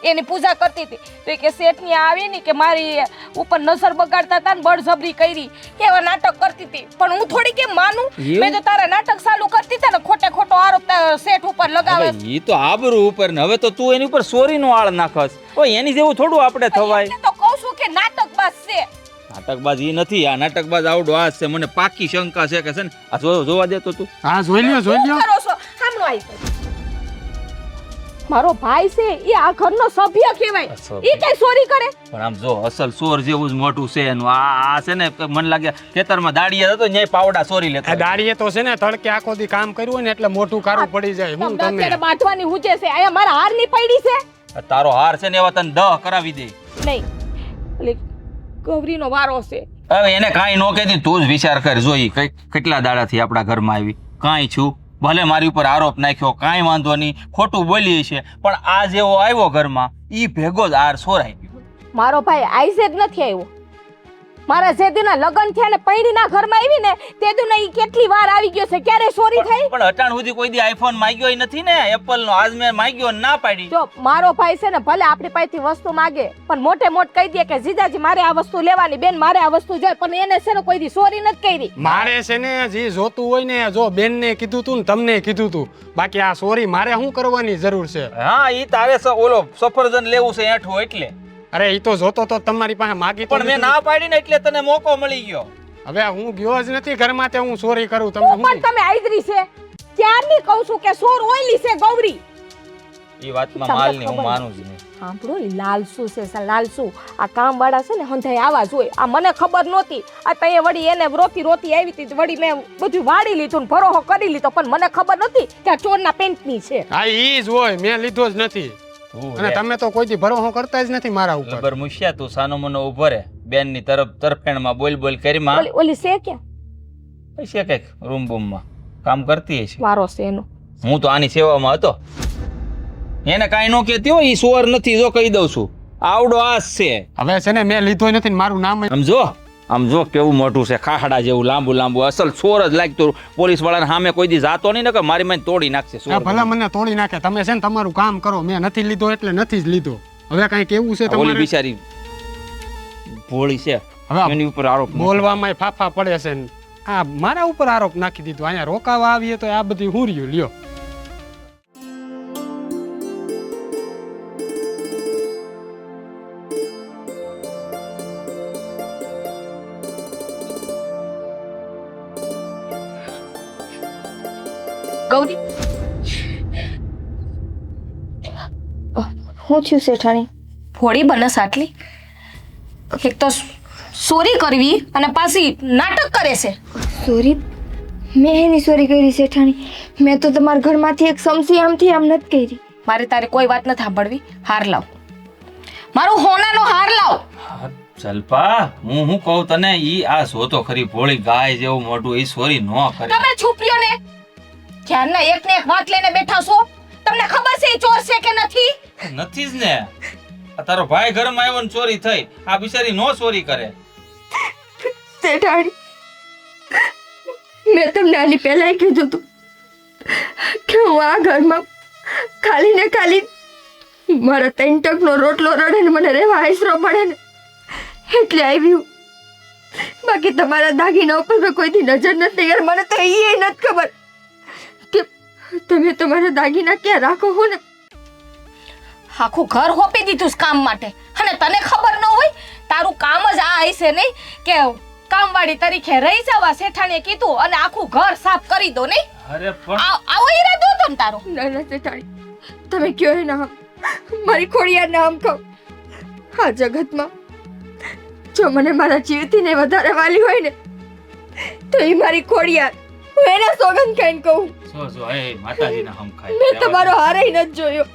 એની પૂજા કરતી હતી તો કે શેઠની આવી ને કે મારી ઉપર નજર બગાડતા હતા ને બળજબરી કરી એવા નાટક કરતી હતી. પણ હું થોડી કેમ માનું? મેં તો તારા નાટક ચાલુ કરતી હતા ને ખોટે ખોટો આરોપ શેઠ ઉપર લગાવે. હવે ઈ તો આબરૂ ઉપર ને હવે તો તું એની ઉપર ચોરીનો આળ નાખસ. ઓય એની જેવું થોડું આપણે થવાય. એટલે તો કહું છું કે નાટકબાજ છે. નાટકબાજ ઈ નથી. આ નાટકબાજ આવડો આ છે. મને પાકી શંકા છે કે છે ને આ જોવા દે તો તું. હા જોઈ લ્યો જોઈ શું લ્યો. કરો છો? સામનો આવી મારો ભાઈ છે એ આ ઘરનો સભ્ય કહેવાય. ઈ કઈ ચોરી કરે? પણ આમ જો અસલ ચોર જેવું જ મોટું છે એનું. આ છે ને મને લાગે ખેતરમાં દાડિયા હતો ન્યાય પાવડા ચોરી લેતો. આ દાડીએ તો છે ને તડકે આખો દી કામ કર્યું હોય ને એટલે મોટું કારું પડી જાય. હું તમને તમે અત્યારે બાંધવાની હુજે છે. અહીંયા મારા હારની પડી છે તારો હાર છે ને એવા તને 10 કરાવી દે. નહીં. ઓલી ગૌરીનો વારો છે. હવે એને કાંઈ ન કહેતી તું જ વિચાર કર. જોઈ કેટલા દાડાથી આપણા ઘરમાં આવી, કાંઈ છું, ભલે મારી ઉપર આરોપ નાખ્યો, કાંઈ વાંધો નહીં, ખોટું બોલી છે, પણ આ જેવો આવ્યો ઘરમાં ઈ ભેગો જ આર સોરાઈ ગયો. મારો ભાઈ આઈસે જ નથી આવ્યો. મારા જે દીના લગ્ન થયા ને પૈણીના ઘરમાં આવી ને તે દીના ઈ કેટલી વાર આવી ગયો છે, ક્યારે ચોરી થઈ? પણ અટાણ સુધી કોઈ દી આઈફોન માંગ્યો નથી ને, એપલ નો. આજ મેં માંગ્યો ના પાડી. જો મારો ભાઈ છે ને ભલે આપણી પાસેથી વસ્તુ માંગે પણ મોટે મોટ કહી દે કે જીજાજી મારે આ વસ્તુ લેવાની, બેન મારે આ વસ્તુ જોઈએ, પણ એને છે ને કોઈ દી ચોરી નથી કરી. મારે છે ને જે જોતું હોય ને, જો બેનને કીધું તું ને તમને કીધું તું, બાકી આ સોરી મારે શું કરવાની જરૂર છે? હા ઈ તારે ઓલો સફરજન લેવું છે એઠું એટલે. અરે ઈ તો જોતો તો તમારી પાસે માગી તો પણ મેં ના પાડી ને એટલે તને મોકો મળી ગયો. હવે હું ગયો જ નથી ઘરમાં, તે હું સોરી કરું તમને પણ હું? તમે આઈદરી છે ક્યારની કહું છું કે સોર ઓઈલી છે ગૌરી. ઈ વાતમાં માલની હું માનું જ નહીં. સાંભળો લાલસુ છે લાલસુ, આ કામ વાળા છે ને હંધાઈ આવા જોઈએ. આ મને ખબર નહોતી, આ તઈએ વળી એને રોતી રોતી આવી હતી, વળી મેં બધું વાડી લીધું ને ભરોહો કરી લીધો, પણ મને ખબર નહોતી કે આ ચોરના પેન્ટની છે. હા ઈ જ હોય, મેં લીધો જ નથી. અને તમે તો કોઈ દી ભરોસો કરતા જ નથી મારા ઉપર. ખબર મુશ્યા તું સાનો મનો ઉભો રે, બેન ની તરફેણમાં બોલ બોલ કરી માં ઓલી છે ક્યાં? પૈસા કઈક રૂમ બૂમ માં કામ કરતી છે. વારો છે એનો. હું તો આની સેવામાં હતો. એને કાંઈ ન કહેતી હોય, ઈ સોર નથી, જો કહી દઉં છું, આવડો આસ છે. હવે છે ને મેં લીધો નથી ને મારું નામ આમ જો કેવું મોટું છે, ખાખડા જેવું લાંબુ લાંબુ, અસલ સોર જ લાગતું. પોલીસ વાળાને સામે કોઈ દી જાતો નહીં ને કે મારી મને તોડી નાખશે. ભલે મને તોડી નાખે, તમે છે ને તમારું કામ કરો. મેં નથી લીધો એટલે નથી જ લીધો. હવે કઈ કેવું છે તમારે? ઓલી બિચારી ભોળી છે, હવે એની ઉપર આરોપ બોલવામાં ફાફા પડે છે ને આ મારા ઉપર આરોપ નાખી દીધો. અહીંયા રોકાવા આવીએ તો આ બધી હું રહ્યું લ્યો. ગૌરી હું થયું શેઠાણી? ભોળી બનસ આટલી, એક તો ચોરી કરવી અને પાછી નાટક કરે છે. સોરી? મેં એની સોરી કરી શેઠાણી? મેં તો તમારા ઘરમાંથી એક સમસી આમથી આમ નથી કરી. મારે તારે કોઈ વાત નથી સાંભળવી. હાર લાવ, મારો હોનાનો હાર લાવ. જલપા, હું કહું તને, ઈ આ જોતો ખરી ભોળી ગાય જેવું મોટું, ઈ સોરી ન કરે. તમે છુપ્યો ને ક્યારના એક ને એક વાત લઈને બેઠા છો. તમને ખબર છે ઈ ચોર છે કે નથી? નથી જ ને. આ તારો ભાઈ ઘરમાં આવ્યો ને ચોરી થઈ, આ બિચારી નો ચોરી કરે. શેઠાણી, મેં તમને આની પહેલા કીધું હતું કે હું આ ઘરમાં ખાલી ને ખાલી મારા 3 ટકનો રોટલો રડે ને મને રહેવા આશરો પડે ને એટલે આવ્યું. બાકી તમારા દાગીના ઉપર મેં કોઈથી નજર નથી કરી. મને તો એ નથી ખબર કે તમે તમારા દાગીના ક્યાં રાખો છો ને. આખું ઘર હોપી દીધું કામ માટે, અને તને ખબર ન હોય તારું કામ જ આ હશે નહીં કે કામવાળી તરીકે રહી જવા શેઠાણીએ કીધું અને આખું ઘર સાફ કરી દો નહીં? અરે પણ આવો ઈરાદો હતો ને તારો? ના ના શેઠાણી, તમે કયો એ નામ, મારી ખોડિયાર નામ કહો. આ જગતમાં જો મને મારા જીવથી ને વધારે વાલી હોય ને તો એ મારી ખોડિયાર. હું એના સોગંદ ખાઈને કહું, જો એ માતાજીના હમ ખાય. મેં તમારો હારે નથી જોયો.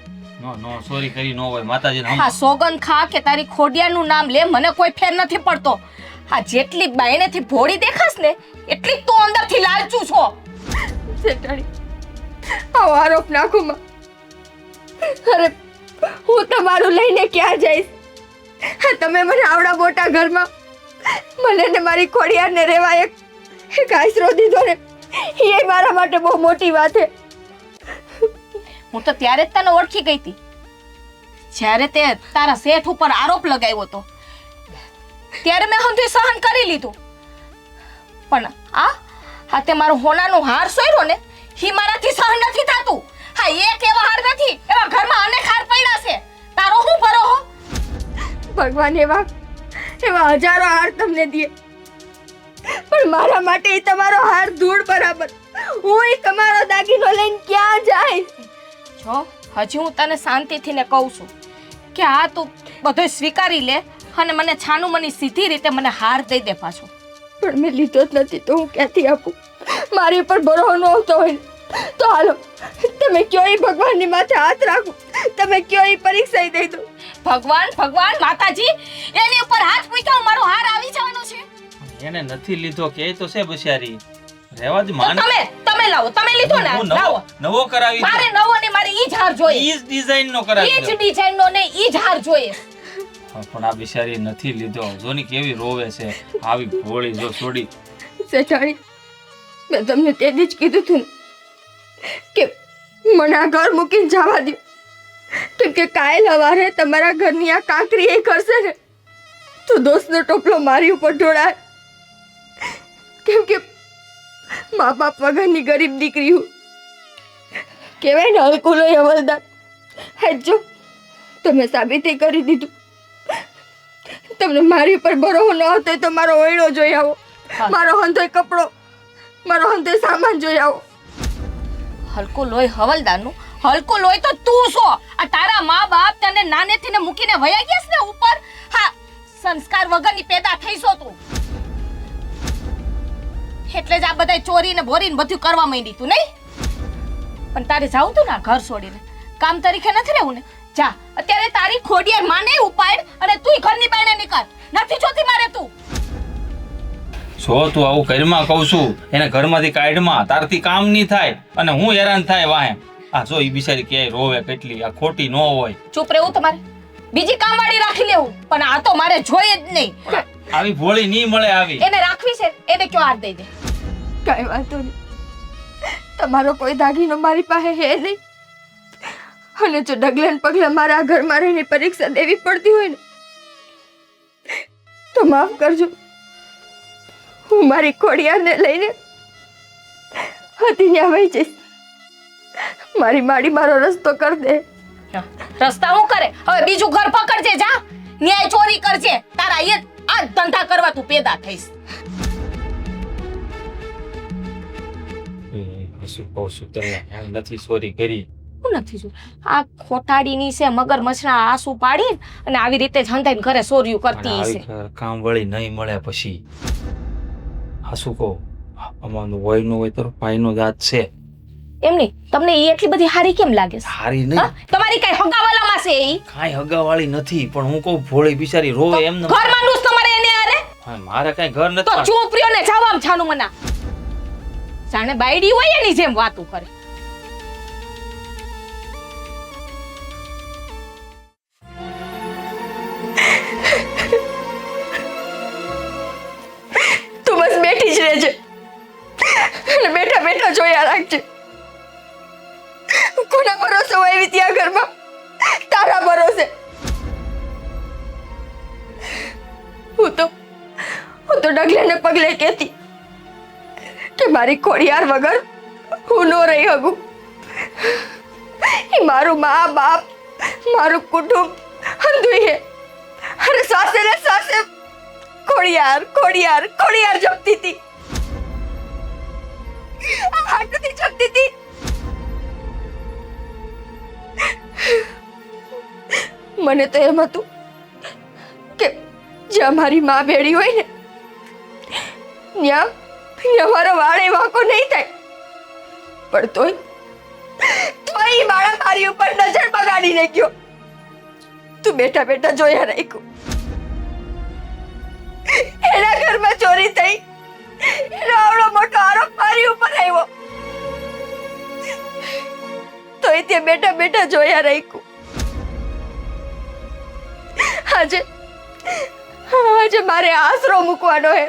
નો સોરી કરી નો હોય, માતાજીના હમ. હા સોગંદ ખા કે તારી ખોડિયાનું નામ લે, મને કોઈ ફેર નથી પડતો. આ જેટલી બાયણેથી ભોળી દેખાશ ને એટલી તું અંદરથી લાલચુ છો. શેઠાણી, આવો આરોપ નાખો માં. અરે હું તમારું લઈને ક્યાં જઈશ? તમે મને આવડા મોટા ઘરમાં મને ને મારી ખોડિયારને રહેવા એક આશરો દીધો ને, એ મારા માટે બહુ મોટી વાત છે. હું તો ત્યારે જ તને ઓળખી ગઈ હતી જ્યારે તે તારા શેઠ ઉપર આરોપ લગાવ્યો હતો. ત્યારે મેં હંધુય સહન કરી લીધું, પણ આ તે મારો હોનાનો હાર સોયરો ને હી મારાથી સહન નથી થતું. હા એક એવા હાર નથી, એવા ઘરમાં અનેક હાર પડ્યા છે. તારો હું ભરોહો? ભગવાન એવા હજારો હાર તમને દે, પણ મારા માટે તમારો હાર ધૂળ બરાબર. હું તમારો દાગીનો લઈને ક્યાં જાય? જો હજી હું તને શાંતિથી ને કહું છું કે આ તું બધું સ્વીકારી લે અને મને છાનું મની સીધી રીતે મને હાર દઈ દે પાછો. પણ મેં લીધો જ નથી તો હું ક્યાંથી આપું? મારી ઉપર ભરોસો ન આવતો હોય તો હાલો તમે કયો એ ભગવાનની માથે હાથ રાખો, તમે કયો એ પરીક્ષા દઈ દો. ભગવાન માતાજી એની ઉપર હાથ મૂક્યો મારો હાર આવી જવાનો છે. એને નથી લીધો કે તો છે બિચારી રહેવા જ તો માન તમે લાવો, તમે લીધો ને, હું લાવો. નવો કરાવી મારે નવો ને મારે ઈ જ હાર જોઈએ, ઈ જ ડિઝાઇન નો ઈ કરાવી જ દો. ડિઝાઇન નો ને ઈ જ હાર જોઈએ. પણ આ બિચારી નથી લીધો. જોની કેવી રોવે છે, આવી ભોળી જો છોડી. શેઠાણી, મેં તમને તે દી જ કીધું હતું ને કે મને આ ઘર મૂકીને જવા દો, કેમ કે કાલ સવારે તમારા ઘરની આ કાંકરી એ કરશે ને તો દોસ્તનો ટોપલો મારી ઉપર ઢોળાય. કેમ કે મા બાપ વગરની ગરીબ દીકરી હું. કહેવાય ને હલકુલો હવલદાર. હેજો તમે સાબિતી કરી દીધું. તમને મારી ઉપર ભરોસો ન હતો તો મારો ઓયડો જોઈ આવો, મારો હંધોય કપડો, મારો હંધોય સામાન જોઈ આવો. હલકો લોહી હવલદારનું, હલકો લોહી તો તું છો. આ તારા મા બાપ તને નાનેથી ને મૂકીને વયા ગયા છે ને ઉપર. હા, સંસ્કાર વગરની પેદા થઈશો તું. એટલે જ આ બધા ચોરી ને બોરી ને બધું કરવા માંડી તું નહીં. પણ તારે જાવું તું ને આ ઘર છોડીને, કામ તરીકે નથી રહેવું ને. જા અત્યારે તારી ખોડિયાર માને ઉપાડ અને તુંય ઘરની બાયણે નીકળ. નથી જોતી મારે તું. જો તું આવું ઘરમાં કહું છું, એને ઘરમાંથી કાઢમાં, તારથી કામ નહીં થાય અને હું હેરાન થાય વાહે. આ જો ઈ બિચારી ક્યાંય રોવે કેટલી, આ ખોટી ન હોય. ચૂપ રહેવું તમારે, બીજી કામવાળી રાખી લેવું, પણ આ તો મારે જોઈએ જ નહીં. આવી ભોળી નહીં મળે આવી. એને રાખવી છે, એને કયો હાથ દઈ દે. કાંઈ વાંધો નહીં, તમારો કોઈ દાગીનો મારી પાસે હે નહીં. અને જો ડગલે ને પગલે મારા આ ઘરમાં રહીને પરીક્ષા દેવી પડતી હોય ને તો માફ કરજો. હું મારી ખોડિયારને લઈને હતી ત્યાં વહી જઈશ. મારી માડી મારો રસ્તો કરી દે. રસ્તા હું કરે? હવે બીજું ઘર પકડજે, જા ન્યાય ચોરી કરજે. તારા એ આ ધંધા કરવા તું પેદા થઈશ. શું કહું છું તને, નથી ચોરી કરી. હું નથી જોયું આ ખોટાડીની છે મગરમચ્છના આંસુ પાડીને અને આવી રીતે જ હંધાઈને ઘરે ચોર્યું કરતી છે. કામ વળી નહીં મળે પછી આ શું કહું, અમારું હોય નું હોય તો ભાઈનો જાત છે. એમ નહીં, તમને એ એટલી બધી હારી કેમ લાગે છે? સારી હા? નહીં, તમારી કઈ હગાવાલામાં છે ઈ? કાંઈ હગાવાળી નથી, પણ હું કહું ભોળી બિચારી રોવે એમ ન. ઘરમાં ડૂસ તમારે એને હારે હા, મારે કાંઈ ઘર તો નથી. ચૂપ રહ્યો ને જાવ આમ છાનું મના. જાણે બાયડી હોય એની જેમ વાતું કરે. તું બસ બેઠી જ રહેજે અને બેઠા બેઠા જોયા રાખજે. કોના ભરોસે હોય એવી ત્યાં ઘરમાં? તારા ભરોસે. હું તો ડગલે ને પગલે કહેતી કે મારી ખોડિયાર વગર હું ન રહી શકું. એ મારું મા બાપ, મારું કુટુંબ હંધુય હે. અરે સાસે ને સાસે ખોડિયાર ખોડિયાર ખોડિયાર જપતી હતી. હાટુથી જપતી હતી. મને તો એમ હતું કે જ્યાં મારી માં ભેડી હોય ને ત્યાં મારો વાળે વાંકો નહીં થાય. પણ તોય મારા મારી ઉપર નજર બગાડીને ગયો. તું બેઠા બેઠા જોયા રાખ્યું. એના ઘરમાં ચોરી થઈ, એનો આવડો મોટો આરોપ મારી ઉપર આવ્યો. તોય તે બેઠા બેઠા જોયા રાખ્યું. આજે મારે આશરો મૂકવાનો હે.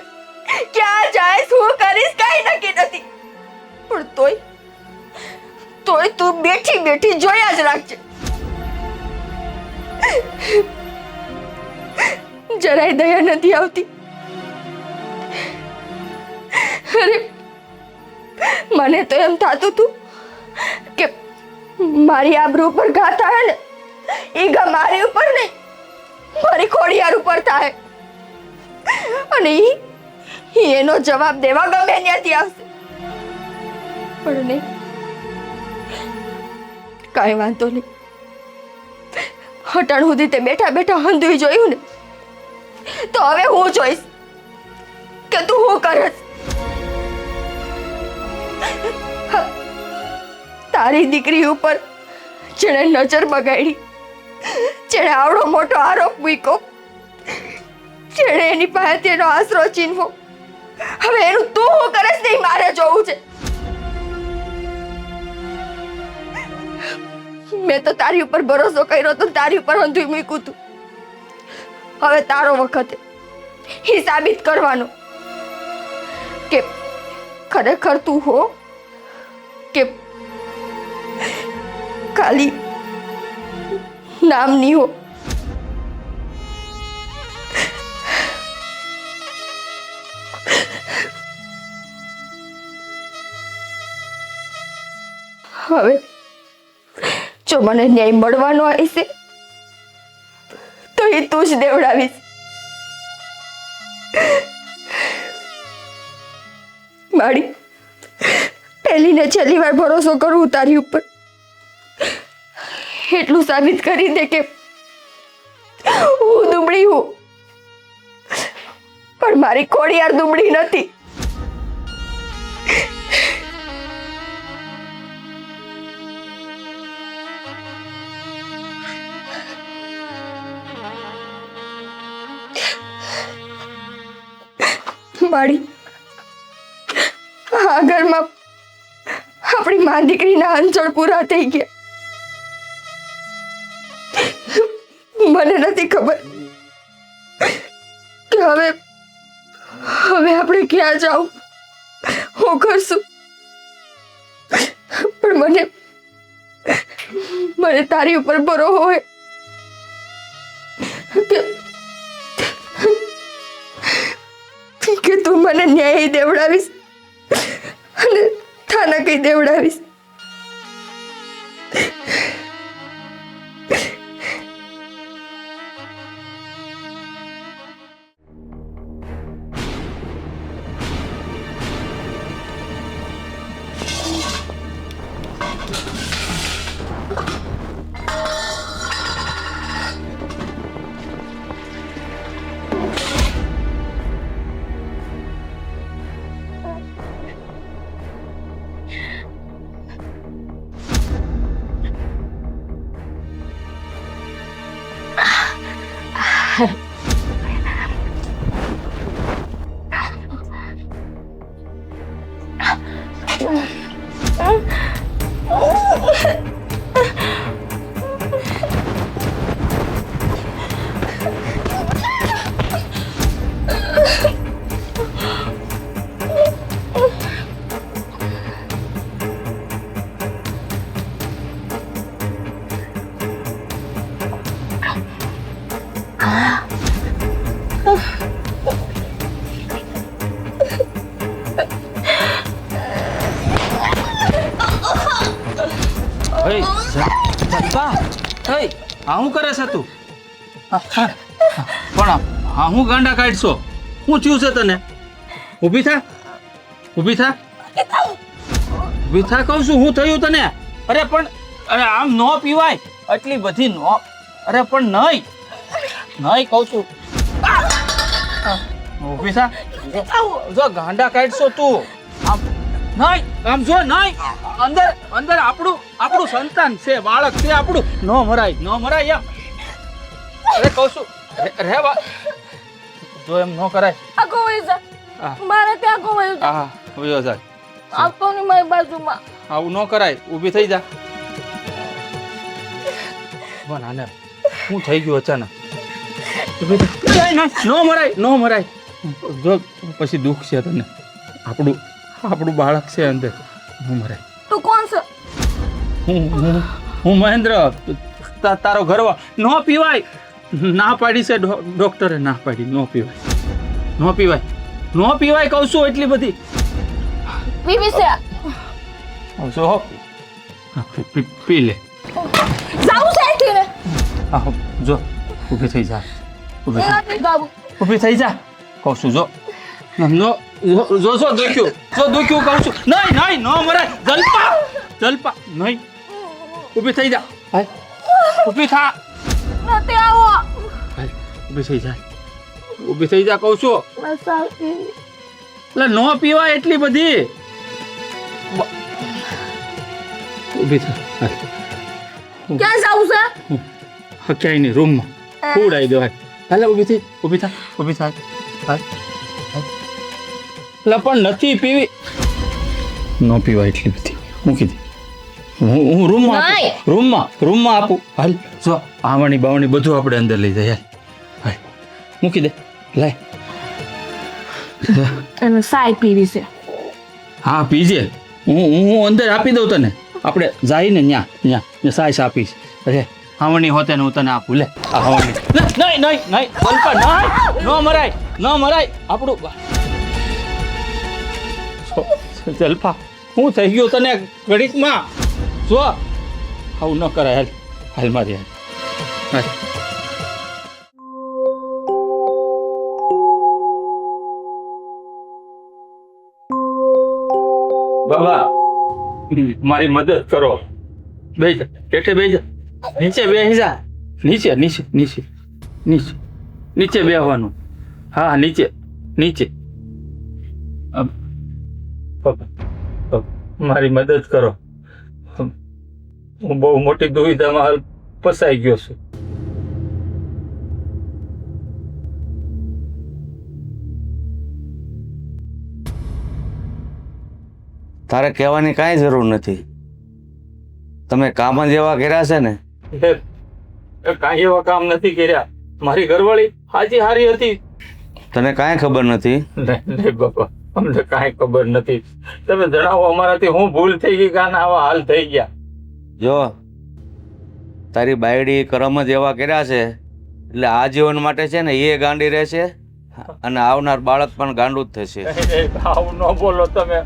ક્યાં જાય, શું કરીશ, કઈ નક્કી નથી. પણ તોય તું બેઠી બેઠી જોયા જ રાખજે. જરાય દયા નથી આવતી. અરે મને તો એમ થતું હતું કે મારી આબરૂ ઉપર ઘા થાય ને એ ઘા મારી ઉપર નહીં, મારી ખોડિયાર ઉપર થાય. અને એનો જવાબ દેવા ગમે ત્યાંથી આવશે. પણ નહીં, કાંઈ વાંધો નહીં. હટાણ સુધી તે બેઠા બેઠા હંધુઈ જોયું ને તો હવે હું જોઈશ કે તું શું કરસ. તારી દીકરી ઉપર જેણે નજર બગાડી, જેણે આવડો મોટો આરોપ મૂક્યો, જેણે એની પાસે તેનો આશરો ચીનવો, હવે એનું તું શું કરે છે મારે જોવું છે. મેં તો તારી ઉપર ભરોસો કર્યો તો તારી ઉપર હંધુય મૂક્યું તું. હવે તારો વખત એ સાબિત કરવાનો કે ખરેખર તું હો કે ખાલી નામની હો. હવે જો મને ન્યાય મળવાનો હશે તો એ તું જ દેવડાવીશ. મારી પહેલી ને છેલ્લી વાર ભરોસો કરું તારી ઉપર. એટલું સાબિત કરી દે કે હું દુબળી હું પણ મારી ખોડિયાર દુબળી નથી. મારી આ ઘરમાં આપણી મા દીકરીના અંચળ પૂરા થઈ ગયા. મને નથી ખબર કે હવે આપણે ક્યાં જાવું, શું કરશું, પણ મને તારી ઉપર ભરોસો હોય કે તું મને ન્યાય દેવડાવીશ અને થાના કઈ દેવડાવીશ. આ શું કરે છે તું? પણ હા હું ગાંડા કાઢશો? શું થયું છે તને? ઊભી થા, ઊભી થા, ઊભી થા કહું છું. શું થયું તને? અરે પણ અરે આમ ન પીવાય, આટલી બધી ન. અરે પણ નહીં નહીં કહું છું. ઊભી થા. જો ગાંડા કાઢશો તું. આમ નહીં, આમ જો નહીં. અંદર અંદર આપણું સંતાન છે, બાળક છે આપણું. ન મરાય, ન મરાય એમ. અરે કહું છું રહેવા જો એમ ન કરાય. આખો વહી જા, મારે ત્યાં આખો વહી જા. હા વયો જાય. આવતો નહીં મારી બાજુમાં. આવું ન કરાય. ઊભી થઈ જા. પણ આને શું થઈ ગયું અચાનક? ઊભી થઈ. નહીં, ન મરાય, ન મરાય. જો પછી દુઃખ છે તને. આપણું બાળક છે અંદર. ન મરાય. તું કોણ છે? હું મહેન્દ્ર, તારો ઘરવા. ન પીવાય, ના પાડી છે ડોક્ટરે, ના પાડી. ન પીવાય, ન પીવાય, ન પીવાય કહું છું. એટલી બધી પીવી છે. આવશો પી લે. જાવું છે અહીંથી ને. આહો જો ઊભી થઈ જા. નથી જાવું. ઊભી થઈ જા કહું છું. જો જો દુખ્યું, જો દુખ્યું કહું છું. નહીં નહીં, ન મરાય. જલપા જલપા નહીં. ઊભી થઈ જા. હાય ઊભી થા. નથી આવો. હાય ઊભી થઈ જા. ઊભી થઈ જા કહું છું. બસ આવતી. એટલે ન પીવાય એટલી બધી. ઊભી થા. ક્યાં જાવું છે? ક્યાંય નહીં, રૂમમાં ખવડાવી દેવાય. હાલે ઊભી થઈ, ઊભી થા, ઊભી થા. હાલ લા પણ નથી પીવી. ન પીવાય એટલી બધી. મૂકી દે. હું રૂમમાં નહીં. રૂમમાં આપું. હાલ જો આમણી બાવણી બધું આપણે અંદર લઈ જાય. હાલ મૂકી દે. લાય. અને સાય પીવી છે. હા પીજે. હું અંદર આપી દઉં તને. આપણે જઈને ન્યા સાઈસ આપીશ. અરે હાવણી હોતે ને હું તને આપું. લે આ હાવણી. નહીં બલપા નહીં. ન મરાય આપણું જલપા હું થઈ ગયું તને ઘડીકમાં. જો આવું ન કરાય. હાલ મારી હાલ. બાબા મારી મદદ કરો. બેસ ટેટે બેસ. નીચે બેસી જા. નીચે બેસવાનું. હા નીચે. મારી મદદ કરો. હું બહુ મોટી દુવિધામાં ફસાઈ ગયો છું. તારે કહેવાની કાંઈ જરૂર નથી. તમે કામ જ એવા કર્યા છે ને. કાંઈ એવા કામ નથી કર્યા. મારી ઘરવાળી હારી હતી. તને કાંઈ ખબર નથી. નહીં બાપા અમને કાંઈ ખબર નથી. તમે જણાવો અમારાથી હું ભૂલ થઈ ગઈ કાના આવા હાલ થઈ ગયા. જો તારી બાયડી કરમ જ એવા કર્યા છે એટલે આજીવન માટે છે ને એ ગાંડી રહેશે અને આવનાર બાળક પણ ગાંડું જ થશે. આવું ન બોલો તમે.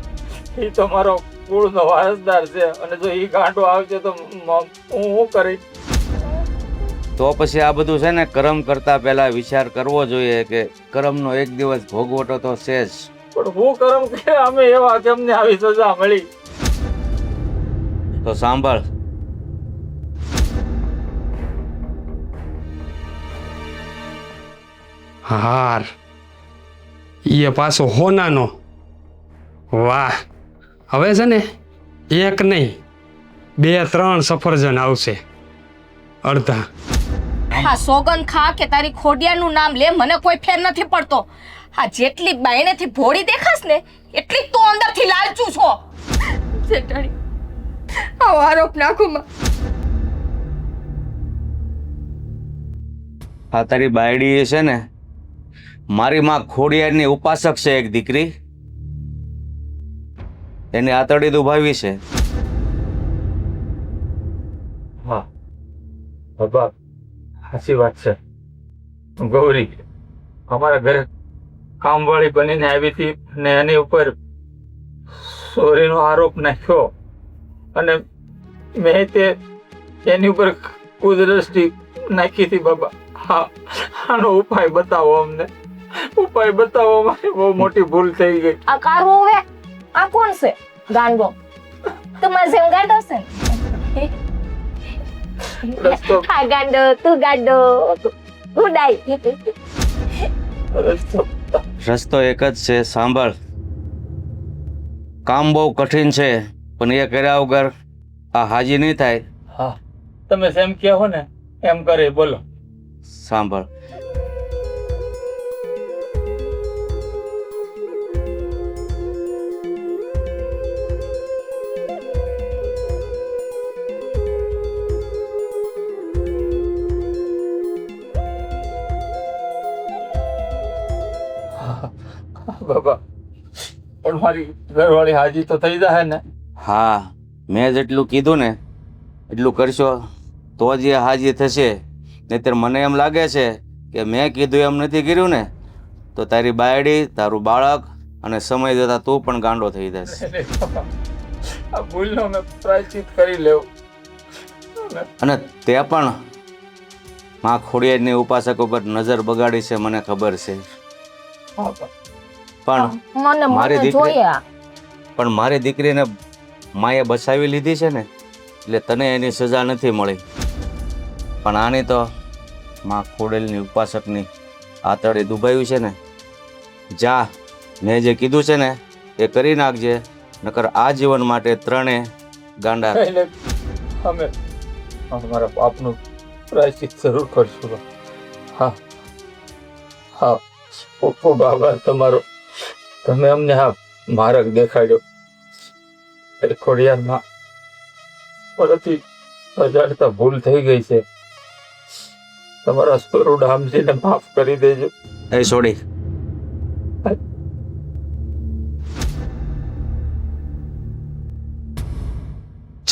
એ તો મારો કુળનો વારસદાર છે અને જો એ ગાંડો આવશે તો હું શું કરીશ? તો પછી આ બધું છે ને કર્મ કરતા પહેલા વિચાર કરવો જોઈએ કે કર્મનો એક દિવસ ભોગવટો તો છે જ. પણ હું કરમ કે અમે એવા કે અમને આવી સજા મળી. તો સાંભળ. હાર એ પાછો હોનાનો. વાહ હવે છે ને એક નહીં 2-3 સફરજન આવશે. અડધા. હા સોગન ખા કે તારી ખોડિયાનું નામ લે મને કોઈ ફેર નથી પડતો. હા જેટલી બાયણેથી ભોળી દેખાશ ને એટલી તું અંદરથી લાલચું છો. શેઠાણી આવો આરોપ નાખો માં. આ તારી બાયડી છે ને મારી માં ખોડિયારની ઉપાસક છે એક દીકરી. એને આતડી દુભાવી છે. હા બાબા સાચી વાત છે. ગૌરી અમારા ઘરે કામવાળી બનીને આવી હતી ને એની ઉપર ચોરીનો આરોપ નાખ્યો અને મેં એની ઉપર કુદરતી નાખી હતી. બાબા હા આનો ઉપાય બતાવો અમને. ઉપાય બતાવો. અમારી બહુ મોટી ભૂલ થઈ ગઈ. આ કારો હવે આ કોણ છે ગાંડો? તમારે જેમ ગાંડો છે ને? રસ્તો હા ગાંડો તું ગાંડો હું ડાઈ. રસ્તો એક જ છે. સાંભળ. કામ બહુ કઠિન છે પણ એ કર્યા વગર આ હાજી નહીં થાય. હા તમે જેમ કહો ને એમ કરે. બોલો. સાંભળ. બાબા પણ મારી ઘરવાળી હાજી તો થઈ જાય ને? હા મેં જેટલું કીધું ને એટલું કરશો તો જ એ હાજી થશે. નહીંતર મને એમ લાગે છે કે મેં કીધું એમ નથી કર્યું ને તો તારી બાયડી તારું બાળક અને સમય જતા તું પણ ગાંડો થઈ જશે. આ ભૂલનો મેં પ્રાયશ્ચિત કરી લેવું. અને તે પણ માં ખોડિયારની ઉપાસક ઉપર નજર બગાડી છે મને ખબર છે. પણ મને મારી મને દીકરી- જોયા. પણ મારી દીકરીને માએ બચાવી લીધી છે ને એટલે તને એની સજા નથી મળી. પણ આની તો માં ખોડેલની ઉપાસકની આતળે દુભાયું છે ને. જા મેં જે કીધું છે ને એ કરી નાખજે નકર આ જીવન માટે ત્રણે ગાંડા. એટલે અમે અમારા પાપનું પ્રાયશ્ચિત જરૂર કરશું. હા હા ખૂબ ખૂબ આભાર તમારો. તમે અમને આ માર્ગ દેખાડ્યો એ ખોડિયારમાં પરથી અજાણતા ભૂલ થઈ ગઈ છે. તમારા સ્વરૂપ સમજીને માફ કરી દેજો. એ સોડી,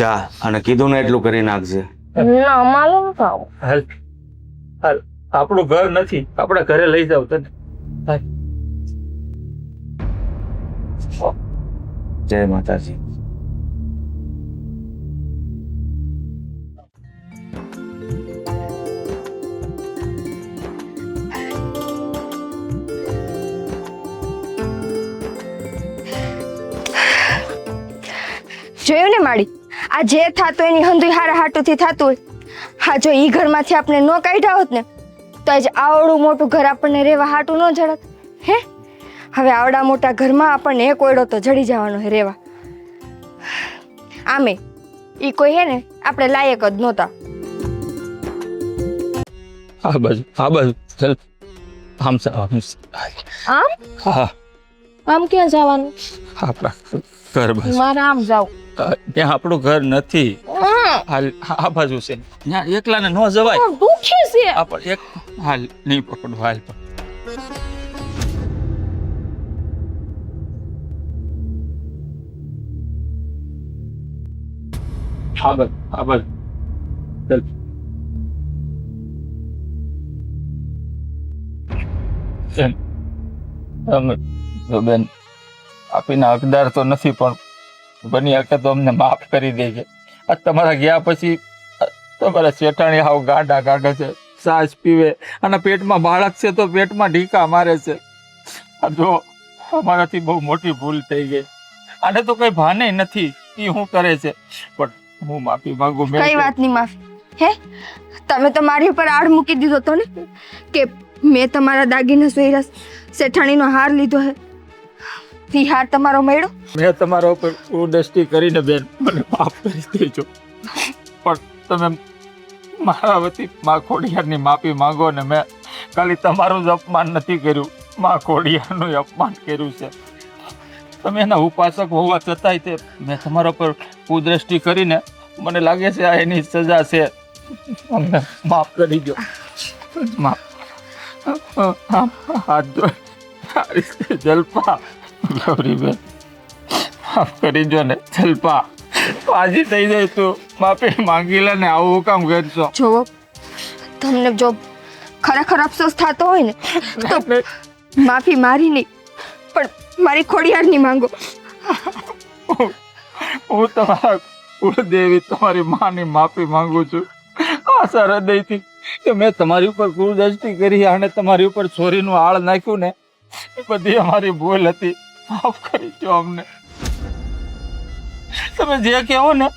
જા અને કીધું ને એટલું કરી નાખજે. ના મારે નથી આવું. હાલ હાલ, આપણું ઘર નથી, આપણા ઘરે લઈ જાવ તને. હાલ. જય માતાજી. જોયું ને માડી, આ જે થતું એની હંધુય હારા હાટુથી થતું હોય. હા, જો ઈ ઘરમાંથી આપણે ન કાઢ્યા હોત ને તો આજ આવડું મોટું ઘર આપણને રહેવા હાટું ન જડત. હે, હવે આવડા મોટા ઘરમાં આપણને એક ઓયડો તો જડી જવાનો હે રહેવા. આમે ઈ કોઈ હે ને આપણે લાયક જ નહોતા. આ બાજુ ચાલ. આમ આમ હા, આમ ક્યાં જવાનું? આપણા ઘર બાજુ. મારે આમ જાવ. ત્યાં આપણું ઘર નથી. હાલ, આ બાજુ છે. ત્યાં એકલાને ન જવાય. દુખી છે. આપણે એક હાલ નહીં પકડો. હાલ આ બાજુ ચાલ. બેન આપીના હકદાર તો નથી, પણ બની શકે તો અમને માફ કરી દેજે. આ તમારા ગયા પછી તમારા શેઠાણી હાવ ગાડા કાઢે છે, સાસ પીવે અને પેટમાં બાળક છે તો પેટમાં ઢીકા મારે છે. આ જો અમારાથી બહુ મોટી ભૂલ થઈ ગઈ. આને તો કઈ ભાને નથી એ શું કરે છે, પણ હું માફી માંગુ. કઈ વાતની માફી? હે, તમે તો મારી ઉપર આડ મૂકી દીધો તો ને કે મેં તમારા દાગીના સોયરા શેઠાણીનો હાર લીધો હે. ઈ હાર તમારો મળ્યો? મેં તમારા ઉપર ઉદષ્ટિ કરીને બેન મને માફ કરી દેજો, પણ તમે મારા વતી મા ખોડિયારની માફી માંગો ને. મેં ખાલી તમારું જ અપમાન નથી કર્યું, મા ખોડિયારનું અપમાન કર્યું છે. તમે એના ઉપાસક હોવા છતાંય તે મેં તમારા પર કુદ્રષ્ટિ કરીને મને લાગે છે આ એની સજા છે. અમને માફ કરી દો. માફ. હાથ ધો. જલપા ગૌરીબેન માફ કરી દો ને. જલપા પાછી થઈ જાય તું માફી માંગી લે ને. આવું કામ કરશો? જોવો, તમને જો ખરેખર અફસોસ થતો હોય ને તો માફી મારી નહીં પણ મારી ખોડિયારની માંગો. હું તમારા કુળદેવી તમારી માની માફી માંગુ છું. આશા હૃદયથી કે મેં તમારી ઉપર કુદૃષ્ટિ કરી અને તમારી ઉપર ચોરીનું આળ નાખ્યું ને, એ બધી અમારી ભૂલ હતી. માફ કરી દો અમને. તમે જે કહો ને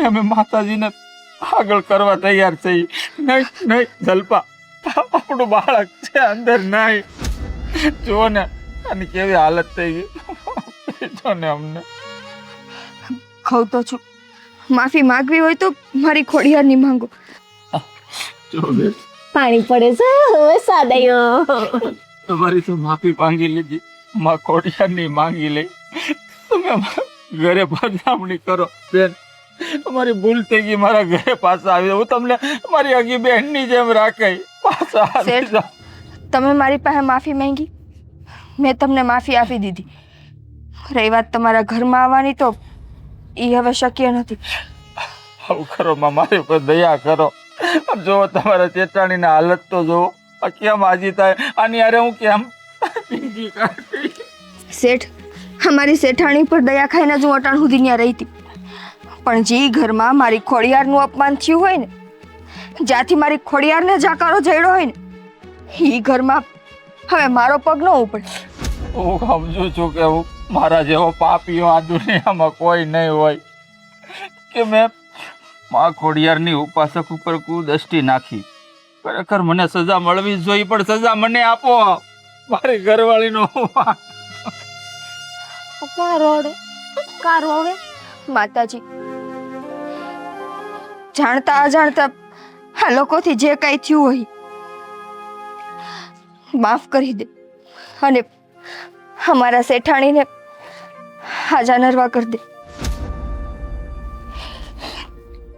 અમે માતાજીને આગળ કરવા તૈયાર છીએ. નહીં જલપા, આપણું બાળક છે અંદર નહીં. જો ને આની કેવી હાલત થઈ ગઈ. જો ને અમને. કહું તો છું, માફી માંગવી હોય તો મારી ખોડિયારની માંગો. જો બેન, પાણી પડે છે હવે સાદાયો. તમારી તો માફી માંગી લીધી, માં ખોડિયારની માંગી લઈ. તમે અમારા ઘરે બદનામણી કરો બેન. અમારી ભૂલ થઈ ગઈ, મારા ઘરે પાછા આવી. હું તમને મારી આગી બહેનની જેમ રાખી. પાછા આવી જાઓ. તમે મારી પાસે માફી માંગી, મેં તમને માફી આપી દીધી. રહી વાત તમારા ઘરમાં આવવાની તો એ હવે શક્ય નથી. આવું કરો માં, મારી ઉપર દયા કરો. જો તમારા ચેતાણીની હાલત તો જો કેમ આજી થાય. આની અરે હું કેમ જિંદગી કાઢી. શેઠ, અમારી શેઠાણી પર દયા ખાઈને જ હું અટાણ સુધી ત્યાં રહી હતી. પણ જે ઘરમાં મારી ખોડિયારનું અપમાન થયું હોય ને, જ્યાંથી મારી ખોડિયારને જાકારો જડ્યો હોય ને, એ ઘરમાં હવે મારો પગ ન ઉપડે. હું સમજુ છું કે હું મારા જેવો પાપીઓ આ દુનિયામાં કોઈ નહીં હોય, કે મેં મા ખોડિયારની ઉપાસક ઉપર કુદષ્ટિ નાખી. ખરેખર મને સજા મળવી જ જોઈએ, પણ સજા મને આપો. મારી ઘરવાળીનો કારો હવે માતાજી, જાણતા અજાણતા આ લોકોથી જે કઈ થયું હોય માફ કરી દે અને અમારા શેઠાણીને હાજા નરવા કરી દે.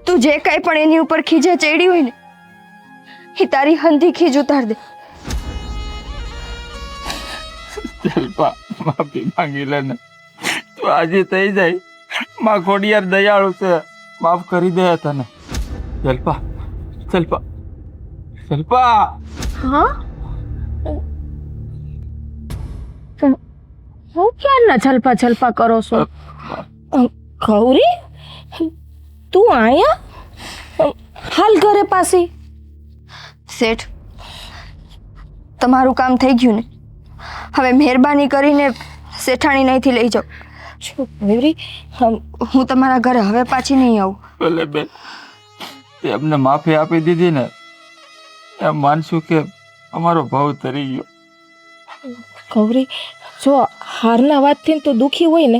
તું જે કાંઈ પણ એની ઉપર ખીજે ચડી હોય ને એ તારી હંધી ખીજ ઉતાર દે. જલ્પા માફી માંગી લે ને, તું આજે થઈ જાય. માં ખોડિયાર દયાળુ છે, માફ કરી દે તને. જલ્પા જલ્પા જલ્પા. હા હું ક્યારના છલપા છલપા કરો છો? ગૌરી તું આયા હાલ ઘરે પાછી? શેઠ, તમારું કામ થઈ ગયું ને, હવે મહેરબાની કરીને શેઠાણી અહીંથી લઈ જાઓ. ગૌરી હું તમારા ઘરે હવે પાછી નહીં આવું. ભલે બેન, તે અમને માફી આપી દીધી ને, એમ માનશું કે અમારો ભાવ તરી ગયો. ગૌરી જો હારના વાતથી તો દુખી હોય ને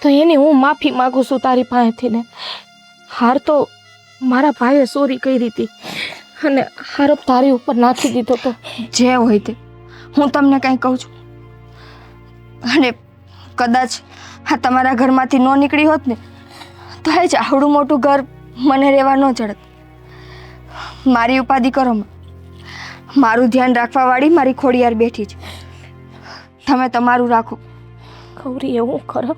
તો એની હું માફી માગું છું તારી પાસેથી ને. હાર તો મારા ભાઈએ ચોરી કરી હતી અને હારો તારી ઉપર નાખી દીધો તો. જે હોય તે, હું તમને કાંઈ કહું છું, અને કદાચ આ તમારા ઘરમાંથી ન નીકળી હોત ને તો એ જ આવડું મોટું ઘર મને રહેવા ન ચડત. મારી ઉપાધિ કરો માં. મારું ધ્યાન રાખવાવાળી મારી ખોડિયાર બેઠી છે. તમે તમારું રાખો. ગૌરી એવું ખરાબ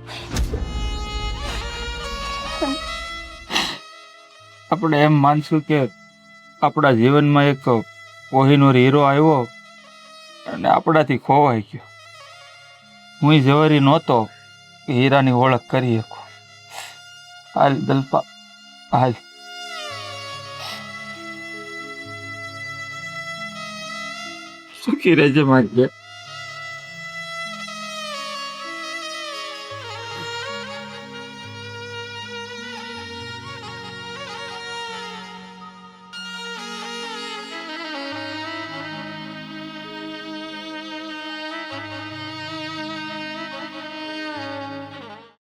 આપણે એમ માનશું કે આપણા જીવનમાં એક કોહિનૂર હીરો આવ્યો અને આપણાથી ખોવાઈ ગયો. હું જવારી નહોતો કે હીરાની ઓળખ કરી શકું. હાલ દલ્પા હાલ. સુખી રહેજે મારી બેન.